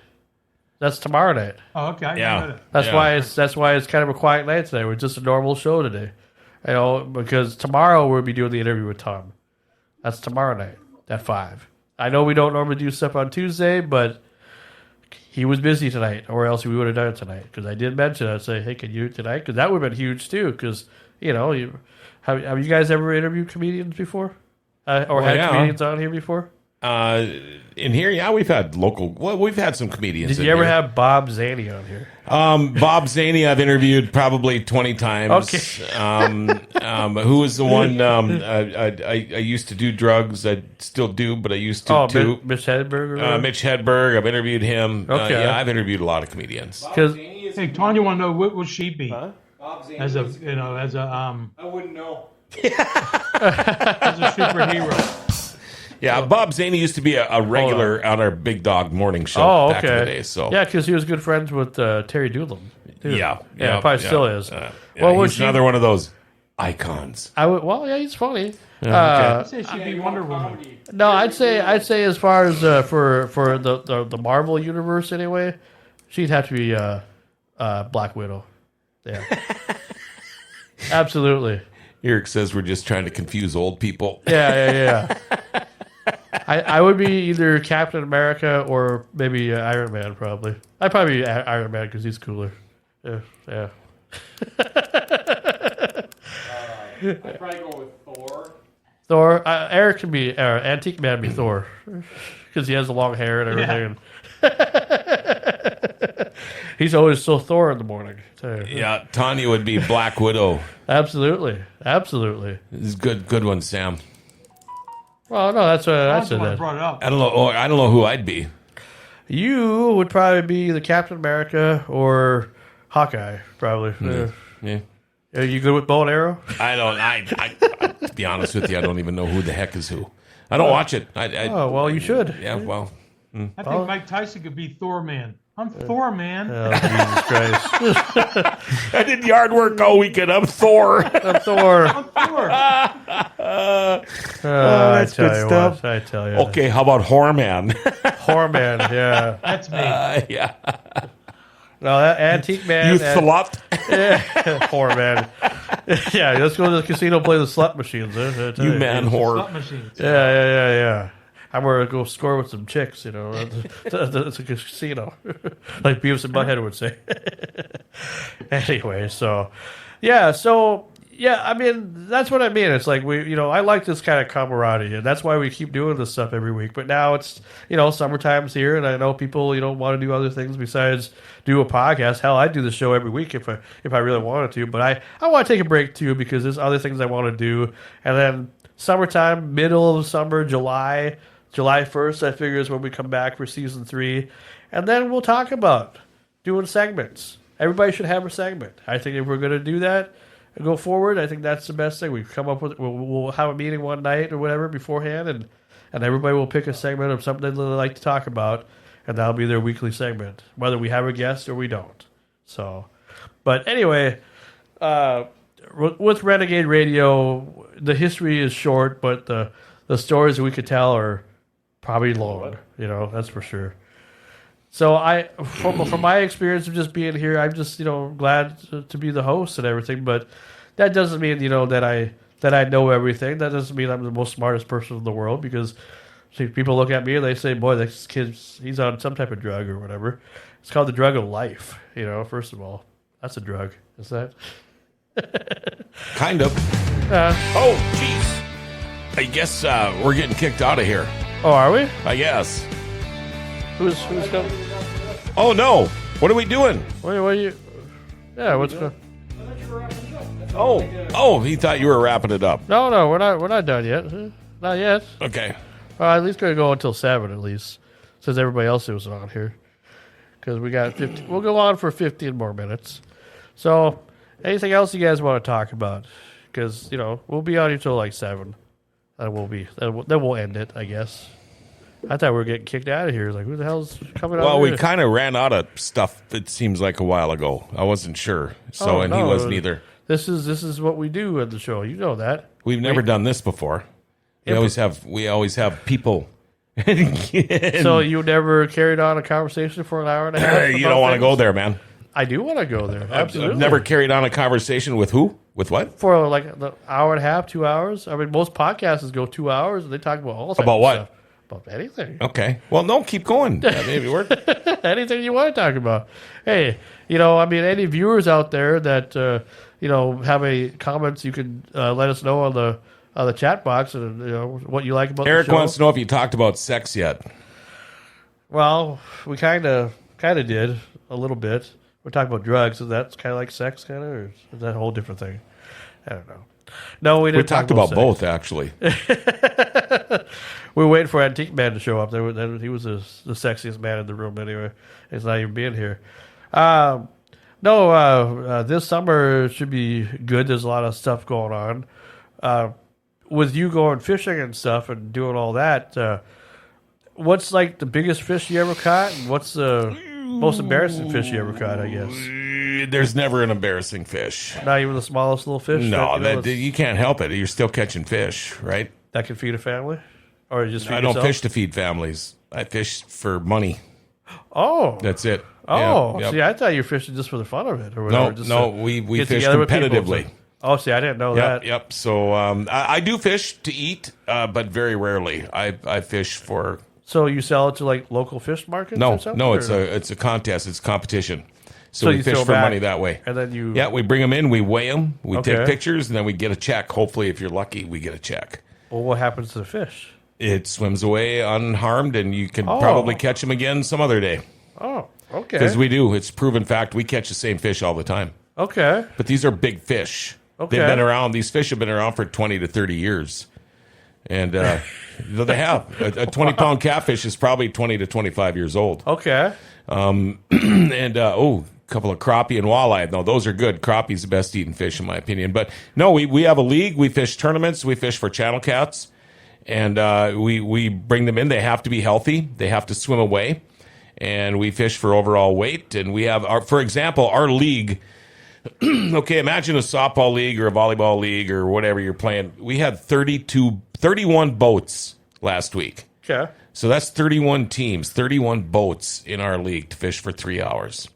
Speaker 2: That's tomorrow night.
Speaker 4: Oh, okay. I
Speaker 1: Yeah.
Speaker 4: know that.
Speaker 2: That's why it's kind of a quiet night today. We're just a normal show today, because tomorrow we'll be doing the interview with Tom. That's tomorrow night at 5. I know we don't normally do stuff on Tuesday, but he was busy tonight, or else we would have done it tonight. Because I did mention, I'd say, hey, can you tonight? Because that would have been huge too. Because have you guys ever interviewed comedians before, or had
Speaker 1: yeah.
Speaker 2: comedians on here before?
Speaker 1: In here, yeah, we've had we've had some comedians.
Speaker 2: Did you ever have Bob Zaney on here?
Speaker 1: Bob Zaney? I've interviewed probably 20 times.
Speaker 2: Okay.
Speaker 1: Who was the one? I used to do drugs. I still do, but I used to too.
Speaker 2: Mitch Hedberg.
Speaker 1: Mitch Hedberg. I've interviewed him.
Speaker 2: Okay.
Speaker 1: Yeah, I've interviewed a lot of comedians.
Speaker 2: Because
Speaker 4: Hey, Tanya, want to know what would she be
Speaker 3: Bob Zaney
Speaker 4: as a
Speaker 3: was- I wouldn't know.
Speaker 4: as a superhero?
Speaker 1: Yeah, Bob Zaney used to be a regular on our Big Dog morning show
Speaker 2: Oh,
Speaker 1: back in the
Speaker 2: okay.
Speaker 1: day. So
Speaker 2: yeah, because he was good friends with Terry Doolin. too.
Speaker 1: yeah,
Speaker 2: probably still is.
Speaker 1: Well,
Speaker 2: would
Speaker 1: he's another one of those icons.
Speaker 2: I would. Well, yeah, he's funny.
Speaker 4: I'd say she'd be Wonder Woman.
Speaker 2: No, I'd say as far as for the Marvel universe anyway, she'd have to be Black Widow. Yeah, absolutely.
Speaker 1: Eric says we're just trying to confuse old people.
Speaker 2: Yeah. I would be either Captain America or maybe Iron Man. Probably. I'd probably be Iron Man because he's cooler. Yeah.
Speaker 3: I'd probably go with Thor.
Speaker 2: Thor. Eric can be Antique Man. Be Thor because he has the long hair and everything. And he's always so Thor in the morning. So,
Speaker 1: Yeah, Tanya would be Black Widow.
Speaker 2: absolutely.
Speaker 1: This is good one, Sam.
Speaker 2: Well, no, that's what I
Speaker 4: That's
Speaker 2: said.
Speaker 4: what I
Speaker 2: That
Speaker 4: brought it up.
Speaker 1: I don't know. Oh, I don't know who I'd be.
Speaker 2: you would probably be the Captain America or Hawkeye. Probably.
Speaker 1: Yeah.
Speaker 2: Are you good with bow and arrow?
Speaker 1: I don't. I to be honest with you, I don't even know who the heck is who. I don't watch it.
Speaker 2: Oh well, you should.
Speaker 1: Yeah. Well.
Speaker 4: I think Mike Tyson could be Thor Man. I'm Thor Man.
Speaker 2: Oh, Jesus Christ!
Speaker 1: I did yard work all weekend. I'm Thor.
Speaker 2: I'm Thor.
Speaker 4: I'm Thor.
Speaker 1: that's good stuff.
Speaker 2: I tell you.
Speaker 1: Okay, how about Horman?
Speaker 2: Horman. Yeah.
Speaker 4: That's me.
Speaker 1: Yeah.
Speaker 2: No, that Antique Man.
Speaker 1: You slut.
Speaker 2: Horman. Yeah, let's go to the casino and play the slot machines.
Speaker 1: You man whore.
Speaker 4: Slot machines.
Speaker 2: Yeah. I'm going to go score with some chicks, It's a casino. Like Beavis and Butthead would say. Anyway, I mean, that's what I mean. It's like I like this kind of camaraderie, and that's why we keep doing this stuff every week. But now it's, summertime's here, and I know people, want to do other things besides do a podcast. Hell, I'd do the show every week if I really wanted to. But I want to take a break too because there's other things I want to do. And then summertime, middle of summer, July 1st, I figure is when we come back for season 3. And then we'll talk about doing segments. everybody should have a segment. I think if we're going to do that and go forward, I think that's the best thing. We come up with, we'll have a meeting one night or whatever beforehand, and everybody will pick a segment of something they like to talk about, and that'll be their weekly segment, whether we have a guest or we don't. So, but anyway, with Renegade Radio, the history is short, but the stories we could tell are probably long. That's for sure. So from my experience of just being here, I'm just glad to be the host and everything. But that doesn't mean that I know everything. That doesn't mean I'm the most smartest person in the world, because people look at me and they say, "Boy, this he's on some type of drug or whatever." It's called the drug of life. First of all, that's a drug, is that?
Speaker 1: Kind of. Oh, jeez. I guess we're getting kicked out of here.
Speaker 2: Oh, are we?
Speaker 1: I guess.
Speaker 2: Who's coming?
Speaker 1: Oh no! What are we doing?
Speaker 2: What are you? Yeah, what's going?
Speaker 1: Oh! He thought you were wrapping it up.
Speaker 2: No, we're not done yet. Not yet.
Speaker 1: Okay.
Speaker 2: At least gonna go until 7 at least, since everybody else was on here. Because we got 15. We'll go on for 15 more minutes. So, anything else you guys want to talk about? Because we'll be on here till like 7. Then we'll end it, I guess. I thought we were getting kicked out of here. Like, who the hell's coming out?
Speaker 1: Well, we kind of ran out of stuff. It seems like a while ago. I wasn't sure, he wasn't either.
Speaker 2: This is what we do at the show. You know that.
Speaker 1: We've never done this before. We always have people.
Speaker 2: So you never carried on a conversation for an hour and a half?
Speaker 1: You don't want to go there, man.
Speaker 2: I do want to go there. Absolutely.
Speaker 1: I've never carried on a conversation with who? With what?
Speaker 2: For like the hour and a half, 2 hours. I mean, most podcasts go 2 hours and they talk about all
Speaker 1: about what?
Speaker 2: Stuff. About anything.
Speaker 1: Okay. Well, no, keep going. That maybe work.
Speaker 2: Anything you want to talk about. Hey, any viewers out there that have any comments, you can let us know on the chat box, and what you like about
Speaker 1: Eric
Speaker 2: the show.
Speaker 1: wants to know if you talked about sex yet.
Speaker 2: Well, we kind of did a little bit. We're talking about drugs, so that's kind of like sex, or is that a whole different thing? I don't know. No, we didn't.
Speaker 1: We talked about both, actually.
Speaker 2: We were waiting for Antique Man to show up. He was the sexiest man in the room anyway. He's not even being here. This summer should be good. There's a lot of stuff going on. With you going fishing and stuff and doing all that, what's like the biggest fish you ever caught? And what's the most embarrassing fish you ever caught, I guess?
Speaker 1: There's never an embarrassing fish.
Speaker 2: Not even the smallest little fish?
Speaker 1: No, you can't help it. You're still catching fish, right?
Speaker 2: That can feed a family? Or just feed
Speaker 1: I don't
Speaker 2: yourself?
Speaker 1: fish to feed families. I fish for money.
Speaker 2: Oh.
Speaker 1: That's it.
Speaker 2: Oh.
Speaker 1: Yep.
Speaker 2: See, I thought you were fishing just for the fun of it. Or whatever.
Speaker 1: We fish competitively.
Speaker 2: Oh, see, I didn't know that.
Speaker 1: Yep. So I do fish to eat, but very rarely. I fish for...
Speaker 2: So you sell it to like local fish markets?
Speaker 1: No,
Speaker 2: or something,
Speaker 1: no, it's a contest. It's competition. So we
Speaker 2: you
Speaker 1: fish
Speaker 2: throw
Speaker 1: for
Speaker 2: back,
Speaker 1: money that way.
Speaker 2: And then you...
Speaker 1: Yeah, we bring them in, we weigh them, we
Speaker 2: Okay.
Speaker 1: take pictures, and then we get a check. Hopefully, if you're lucky, we get a check.
Speaker 2: Well, what happens to the fish?
Speaker 1: It swims away unharmed, and you can probably catch them again some other day.
Speaker 2: Oh, okay.
Speaker 1: Because we do. It's proven fact. We catch the same fish all the time.
Speaker 2: Okay.
Speaker 1: But these are big fish.
Speaker 2: Okay.
Speaker 1: They've been around. These fish have been around for 20 to 30 years. And they have. A 20-pound catfish is probably 20 to 25 years old.
Speaker 2: Okay.
Speaker 1: And, a couple of crappie and walleye. No, those are good. Crappie's the best eating fish, in my opinion. But, no, we have a league. We fish tournaments. We fish for channel cats. And we bring them in. They have to be healthy. They have to swim away. And we fish for overall weight. And we have, for example, our league... Okay, imagine a softball league or a volleyball league or whatever you're playing. We had 31 boats last week.
Speaker 2: Okay.
Speaker 1: So that's 31 teams, 31 boats in our league to fish for 3 hours.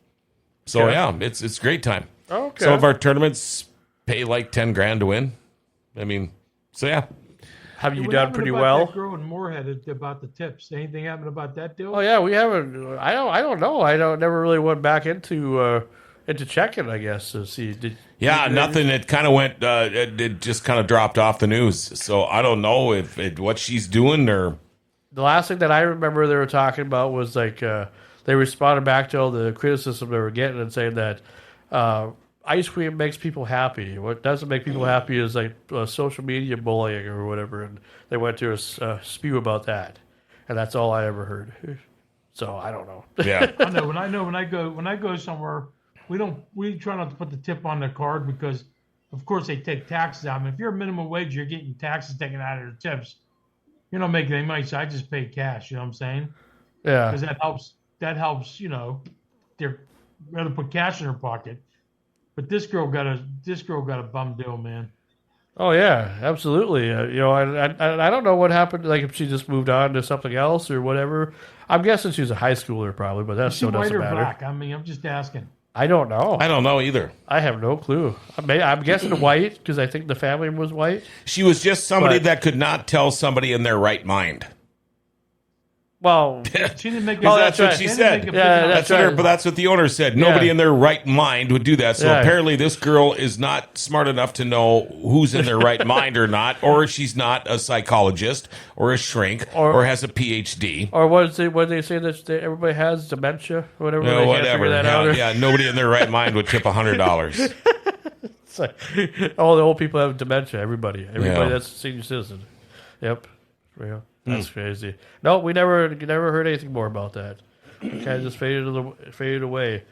Speaker 1: So
Speaker 2: Okay.
Speaker 1: yeah, it's a great time.
Speaker 2: Okay.
Speaker 1: Some of our tournaments pay like $10,000 to win. I mean, so yeah.
Speaker 2: Have you
Speaker 4: What
Speaker 2: done
Speaker 4: happened
Speaker 2: pretty
Speaker 4: about
Speaker 2: well?
Speaker 4: That girl in Moorhead about the tips. Anything happened about that deal?
Speaker 2: Oh yeah, we haven't. I don't know. Never really went back into checking. I guess to see.
Speaker 1: Nothing. It kind of went. It just kind of dropped off the news. So I don't know if what she's doing or.
Speaker 2: The last thing that I remember they were talking about was like they responded back to all the criticism they were getting and saying that ice cream makes people happy. What doesn't make people happy is like social media bullying or whatever. And they went to a spew about that, and that's all I ever heard. So I don't know.
Speaker 1: Yeah.
Speaker 4: I know when I go somewhere we try not to put the tip on the card because, of course, they take taxes out. I mean, if you're a minimum wage, you're getting taxes taken out of your tips. You're not making any money, so I just pay cash. You know what I'm saying?
Speaker 2: Yeah.
Speaker 4: Because that helps. That helps. You know, they're rather put cash in her pocket. But this girl got a bum deal, man.
Speaker 2: Oh yeah, absolutely. You know, I don't know what happened. Like if she just moved on to something else or whatever. I'm guessing she's a high schooler probably, but that
Speaker 4: Is she
Speaker 2: still
Speaker 4: white
Speaker 2: doesn't
Speaker 4: or
Speaker 2: matter.
Speaker 4: black? I mean, I'm just asking.
Speaker 2: I don't know.
Speaker 1: I don't know either.
Speaker 2: I have no clue. I'm guessing white because I think the family was white.
Speaker 1: She was just somebody
Speaker 2: But-
Speaker 1: that could not tell somebody in their right mind.
Speaker 2: Well,
Speaker 4: She didn't make.
Speaker 2: Oh,
Speaker 1: That's what
Speaker 2: right.
Speaker 1: she
Speaker 4: They didn't
Speaker 1: said.
Speaker 4: make a
Speaker 2: Yeah,
Speaker 4: big-
Speaker 2: that's
Speaker 1: What
Speaker 2: right.
Speaker 1: but that's what the owner said. Nobody
Speaker 2: Yeah.
Speaker 1: in their right mind would do that. So
Speaker 2: Yeah.
Speaker 1: apparently, this girl is not smart enough to know who's in their right mind or not, or she's not a psychologist or a shrink or has a PhD.
Speaker 2: or what they say that everybody has dementia or whatever.
Speaker 1: No,
Speaker 2: They can't
Speaker 1: whatever.
Speaker 2: figure that out.
Speaker 1: Yeah, nobody in their right mind would tip $100.
Speaker 2: It's like, all the old people have dementia. Everybody
Speaker 1: Yeah.
Speaker 2: that's a senior citizen. Yep. Yeah, that's crazy. No, we never heard anything more about that. Kind of just faded away.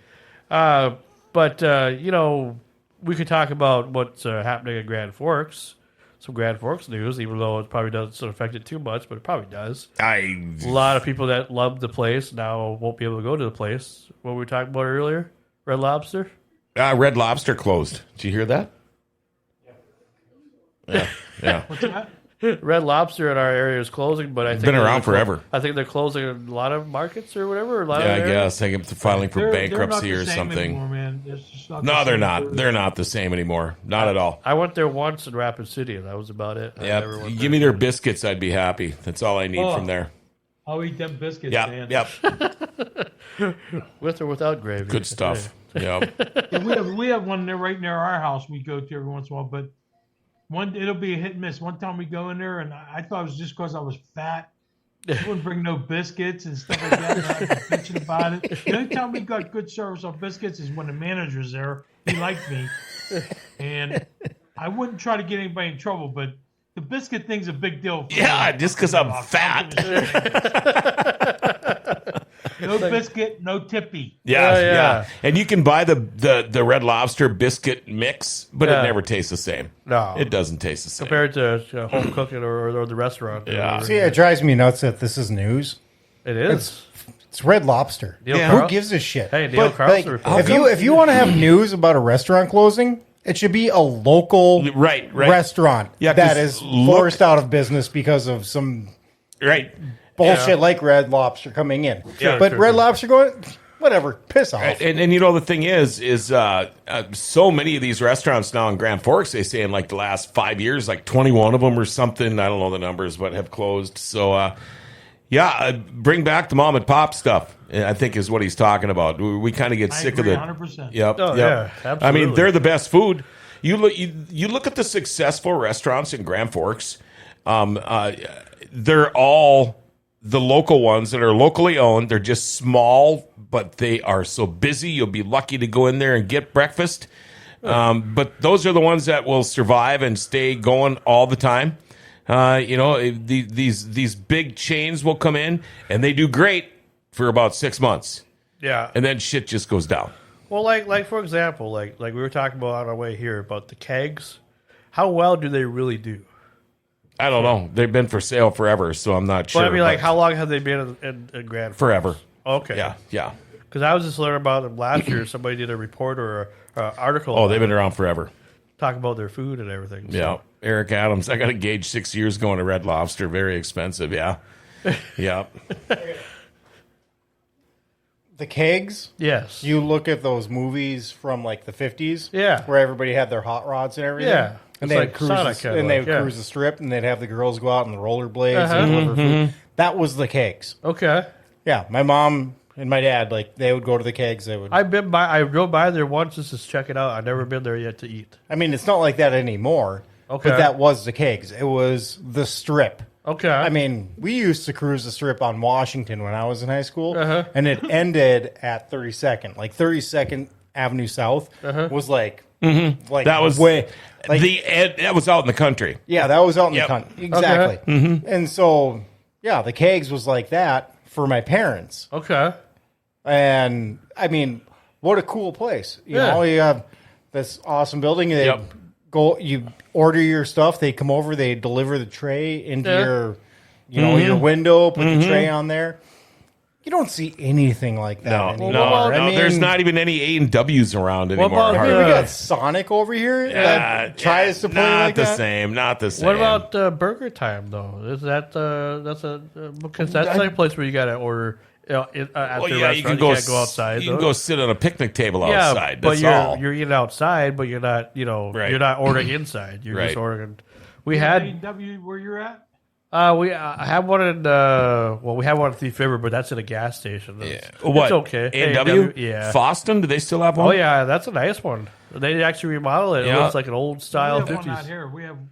Speaker 2: But you know, we could talk about what's happening in Grand Forks. Some Grand Forks news, even though it probably doesn't affect it too much, but it probably does. A lot of people that love the place now won't be able to go to the place. What we were talking about earlier, Red Lobster.
Speaker 1: Red Lobster closed. Did you hear that? Yeah.
Speaker 4: What's that?
Speaker 2: Red Lobster in our area is closing, but I think
Speaker 1: Been around
Speaker 2: they're
Speaker 1: forever.
Speaker 2: I think they're closing in a lot of markets or whatever. A lot
Speaker 1: Yeah,
Speaker 2: of
Speaker 1: I
Speaker 2: areas.
Speaker 1: guess. I think it's filing for
Speaker 4: They're not
Speaker 1: bankruptcy
Speaker 4: the
Speaker 1: or
Speaker 4: same
Speaker 1: something.
Speaker 4: anymore, man. It's just not the
Speaker 1: No, they're
Speaker 4: same.
Speaker 1: not. They're not the same anymore. Not at all.
Speaker 2: I went there once in Rapid City, and that was about it. I never
Speaker 1: Yeah,
Speaker 2: went
Speaker 1: give me their biscuits. I'd be happy. That's all I need
Speaker 4: Oh.
Speaker 1: from there.
Speaker 4: I'll eat them biscuits,
Speaker 1: Yeah,
Speaker 4: man.
Speaker 1: yep.
Speaker 2: with or without gravy.
Speaker 1: Good stuff. Yep.
Speaker 4: Yeah, we have one there right near our house. We go to every once in a while, but it'll be a hit and miss. One time we go in there, and I thought it was just because I was fat. I wouldn't bring no biscuits and stuff like that. And I was bitching about it. The only time we got good service on biscuits is when the manager's there. He liked me, and I wouldn't try to get anybody in trouble, but the biscuit thing's a big deal. For
Speaker 1: Yeah,
Speaker 4: me.
Speaker 1: just because I'm fat.
Speaker 4: No biscuit, no tippy.
Speaker 1: Yeah,
Speaker 2: Yeah.
Speaker 1: yeah. And you can buy the Red Lobster biscuit mix, but
Speaker 2: Yeah.
Speaker 1: it never tastes the same.
Speaker 2: No.
Speaker 1: It doesn't taste the same.
Speaker 2: Compared to home cooking or the restaurant.
Speaker 1: Yeah.
Speaker 3: See, it drives me nuts that this is news.
Speaker 2: It is.
Speaker 3: It's Red Lobster.
Speaker 2: Neil
Speaker 1: Yeah.
Speaker 3: Who
Speaker 2: Carl-
Speaker 3: gives a shit?
Speaker 2: Hey, Neil
Speaker 3: But,
Speaker 2: Carlson
Speaker 3: like,
Speaker 2: reported.
Speaker 3: if you want to have news about a restaurant closing, it should be a local
Speaker 1: Right.
Speaker 3: restaurant
Speaker 1: Yeah, 'cause
Speaker 3: that is
Speaker 1: look-
Speaker 3: forced out of business because of some
Speaker 1: Right.
Speaker 3: bullshit
Speaker 2: Yeah.
Speaker 3: like Red Lobster coming in.
Speaker 2: Sure,
Speaker 3: but
Speaker 2: sure,
Speaker 3: Red
Speaker 2: sure.
Speaker 3: Lobster going, whatever, piss off.
Speaker 1: And you know, the thing is so many of these restaurants now in Grand Forks, they say in like the last 5 years, like 21 of them or something. I don't know the numbers, but have closed. So, bring back the mom and pop stuff, I think is what he's talking about. We kind of get
Speaker 4: I
Speaker 1: sick
Speaker 4: agree
Speaker 1: of it.
Speaker 4: 100%.
Speaker 1: Yep.
Speaker 2: Oh,
Speaker 1: yep.
Speaker 2: yeah,
Speaker 1: I mean,
Speaker 2: absolutely.
Speaker 1: they're the best food. You look at the successful restaurants in Grand Forks. They're all the local ones that are locally owned. They're just small, but they are so busy. You'll be lucky to go in there and get breakfast. But those are the ones that will survive and stay going all the time. These big chains will come in and they do great for about 6 months,
Speaker 2: Yeah.
Speaker 1: and then shit just goes down.
Speaker 2: Well, like for example, like we were talking about on our way here about the kegs. How well do they really do?
Speaker 1: I don't know. They've been for sale forever, so I'm not sure.
Speaker 2: But I mean, like,
Speaker 1: but
Speaker 2: how long have they been in Grand Forks?
Speaker 1: forever?
Speaker 2: Okay.
Speaker 1: Yeah.
Speaker 2: Because I was just learning about them last year. Somebody did a report or a article.
Speaker 1: Oh,
Speaker 2: on
Speaker 1: they've
Speaker 2: it,
Speaker 1: been around forever.
Speaker 2: talking about their food and everything. So.
Speaker 1: Yeah. Eric Adams. I got engaged 6 years going to Red Lobster. Very expensive. Yeah. Yeah.
Speaker 3: The kegs,
Speaker 2: Yes.
Speaker 3: you look at those movies from like the 50s,
Speaker 2: Yeah.
Speaker 3: where everybody had their hot rods and everything.
Speaker 2: Yeah.
Speaker 3: And
Speaker 2: It's
Speaker 3: they'd
Speaker 2: like
Speaker 3: cruise,
Speaker 2: Sonic kinda
Speaker 3: and they
Speaker 2: like,
Speaker 3: would
Speaker 2: yeah.
Speaker 3: cruise the strip, and they'd have the girls go out on the rollerblades
Speaker 2: Uh-huh.
Speaker 3: and deliver food. That was the kegs.
Speaker 2: Okay.
Speaker 3: Yeah, my mom and my dad, like, they would go to the kegs. They would.
Speaker 2: I drove by there once just to check it out. I've never been there yet to eat.
Speaker 3: I mean, it's not like that anymore.
Speaker 2: Okay.
Speaker 3: But that was the kegs. It was the strip.
Speaker 2: Okay.
Speaker 3: I mean, we used to cruise the strip on Washington when I was in high school,
Speaker 2: Uh-huh.
Speaker 3: and it ended at 32nd. Like 32nd Avenue South was like, like
Speaker 1: That was
Speaker 3: way. Like,
Speaker 1: that was out in the country.
Speaker 3: yeah, that was out in
Speaker 1: Yep.
Speaker 3: the country. Exactly. And so, yeah, the kegs was like that for my parents.
Speaker 2: okay.
Speaker 3: And I mean, what a cool place. You know, you have this awesome building. They
Speaker 1: Yep.
Speaker 3: go, you order your stuff. They come over. They deliver the tray into your, you know, your window. Put the tray on there. You don't see anything like that anymore.
Speaker 1: No,
Speaker 3: I mean,
Speaker 1: there's not even any A&Ws around anymore.
Speaker 2: about
Speaker 3: I
Speaker 1: hardly.
Speaker 3: mean, we got Sonic over here that tries to play
Speaker 1: not
Speaker 3: like
Speaker 1: the
Speaker 3: that.
Speaker 1: same. Not the same.
Speaker 2: What about Burger Time though? Is that because that's like a place where you got to order at the restaurant.
Speaker 1: you can go.
Speaker 2: Can't go outside.
Speaker 1: You can
Speaker 2: though.
Speaker 1: go sit on a picnic table outside.
Speaker 2: but
Speaker 1: That's all.
Speaker 2: you're eating outside, but you're not
Speaker 1: Right.
Speaker 2: you're not ordering inside. You're just
Speaker 1: Right.
Speaker 2: ordering. We had
Speaker 4: AEW where you're at?
Speaker 2: I have one in we have one at Thief River, but that's at a gas station. It's
Speaker 1: What?
Speaker 2: okay.
Speaker 1: A&W?
Speaker 2: Yeah.
Speaker 1: Foston? Do they still have one?
Speaker 2: Oh yeah, that's a nice one. They actually remodel it. It
Speaker 1: Yeah.
Speaker 2: looks like an old style
Speaker 4: We have one out
Speaker 2: 50s.
Speaker 4: here.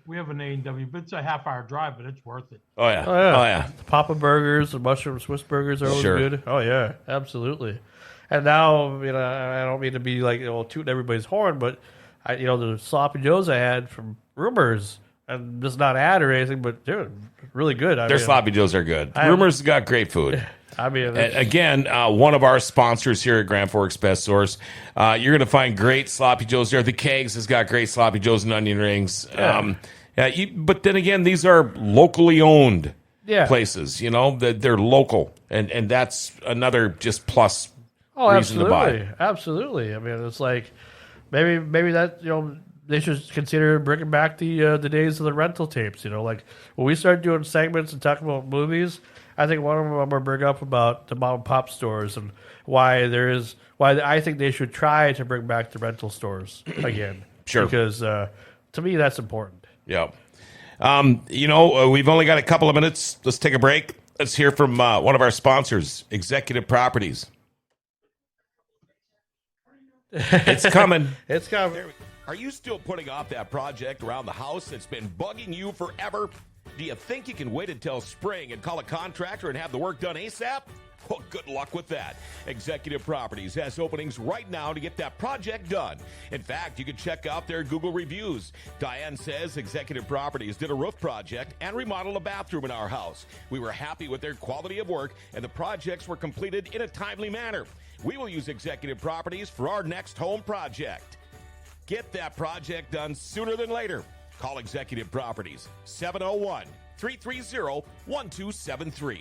Speaker 4: We have an A&W, but it's a half-hour drive, but it's worth it.
Speaker 1: Oh yeah.
Speaker 2: Oh yeah.
Speaker 1: Oh yeah.
Speaker 2: The Papa burgers, the mushroom Swiss burgers are always
Speaker 1: Sure.
Speaker 2: good. Oh yeah, absolutely. And now, I don't mean to be like tooting everybody's horn, but the sloppy joes I had from Rumors, and just not ad or anything, but dude, really good.
Speaker 1: Their sloppy joes are good.
Speaker 2: I-
Speaker 1: Rumors got great food.
Speaker 2: I mean,
Speaker 1: And again, one of our sponsors here at Grand Forks Best Source. You're going to find great sloppy joes there. The Kegs has got great sloppy joes and onion rings. But then again, these are locally owned places. You know, they're local, and that's another just plus reason to buy.
Speaker 2: Absolutely. I mean, it's like maybe that they should consider bringing back the days of the rental tapes. Like when we start doing segments and talking about movies, I think one of them I'm going to bring up about the mom and pop stores and why I think they should try to bring back the rental stores again.
Speaker 1: Sure.
Speaker 2: Because to me that's important.
Speaker 1: Yeah. We've only got a couple of minutes. Let's take a break. Let's hear from one of our sponsors, Executive Properties. It's coming.
Speaker 2: It's coming.
Speaker 1: Are you still putting off that project around the house that's been bugging you forever? Do you think you can wait until spring and call a contractor and have the work done ASAP? Well, good luck with that. Executive Properties has openings right now to get that project done. In fact, you can check out their Google reviews. Diane says Executive Properties did a roof project and remodeled a bathroom in our house. We were happy with their quality of work, and the projects were completed in a timely manner. We will use Executive Properties for our next home project. Get that project done sooner than later. Call Executive Properties, 701-330-1273.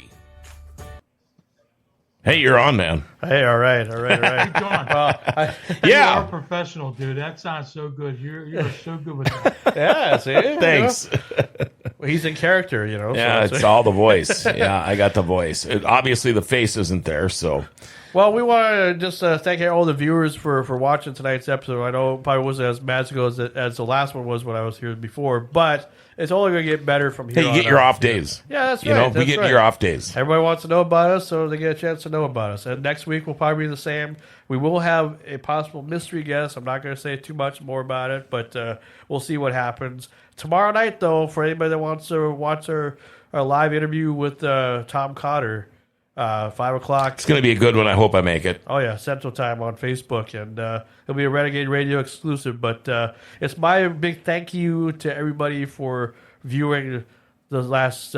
Speaker 1: Hey, you're on, man.
Speaker 2: Hey, all right.
Speaker 4: John, you are a professional, dude. That sounds so good. You're so good with that.
Speaker 2: Yeah, see?
Speaker 1: Thanks.
Speaker 2: Well, he's in character,
Speaker 1: Yeah,
Speaker 2: so
Speaker 1: it's all the voice. Yeah, I got the voice. Obviously, the face isn't there, so.
Speaker 2: Well, we want to just thank all the viewers for watching tonight's episode. I know it probably wasn't as magical as the last one was when I was here before, but it's only going to get better from here
Speaker 1: Hey, you
Speaker 2: on
Speaker 1: get your
Speaker 2: out.
Speaker 1: off days.
Speaker 2: Yeah, that's
Speaker 1: You
Speaker 2: right.
Speaker 1: know, we
Speaker 2: that's
Speaker 1: get
Speaker 2: right.
Speaker 1: your off days.
Speaker 2: Everybody wants to know about us, so they get a chance to know about us. And next week will probably be the same. We will have a possible mystery guest. I'm not going to say too much more about it, but we'll see what happens. Tomorrow night, though, for anybody that wants to watch our live interview with Tom Cotter, 5 o'clock.
Speaker 1: It's going to be a good one. I hope I make it.
Speaker 2: Oh, yeah, Central Time on Facebook, and it'll be a Renegade Radio exclusive. But it's my big thank you to everybody for viewing the last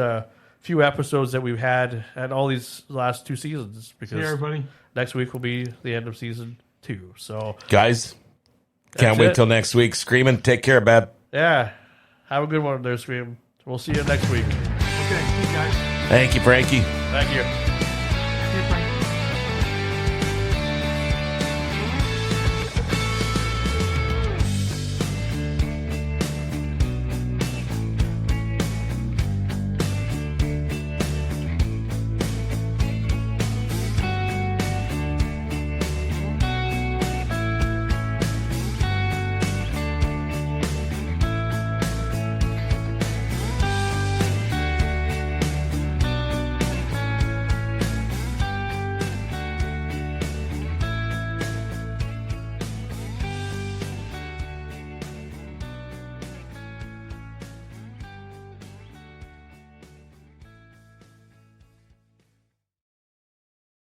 Speaker 2: few episodes that we've had and all these last 2 seasons. Because
Speaker 4: See everybody.
Speaker 2: next week will be the end of season 2. So,
Speaker 1: Guys, can't wait
Speaker 2: it.
Speaker 1: till next week. Screaming, take care, Bab.
Speaker 2: yeah, have a good one there, Scream. We'll see you next week.
Speaker 4: Okay, see you guys.
Speaker 1: Thank you, Frankie.
Speaker 2: Thank you.
Speaker 4: See you, Frank.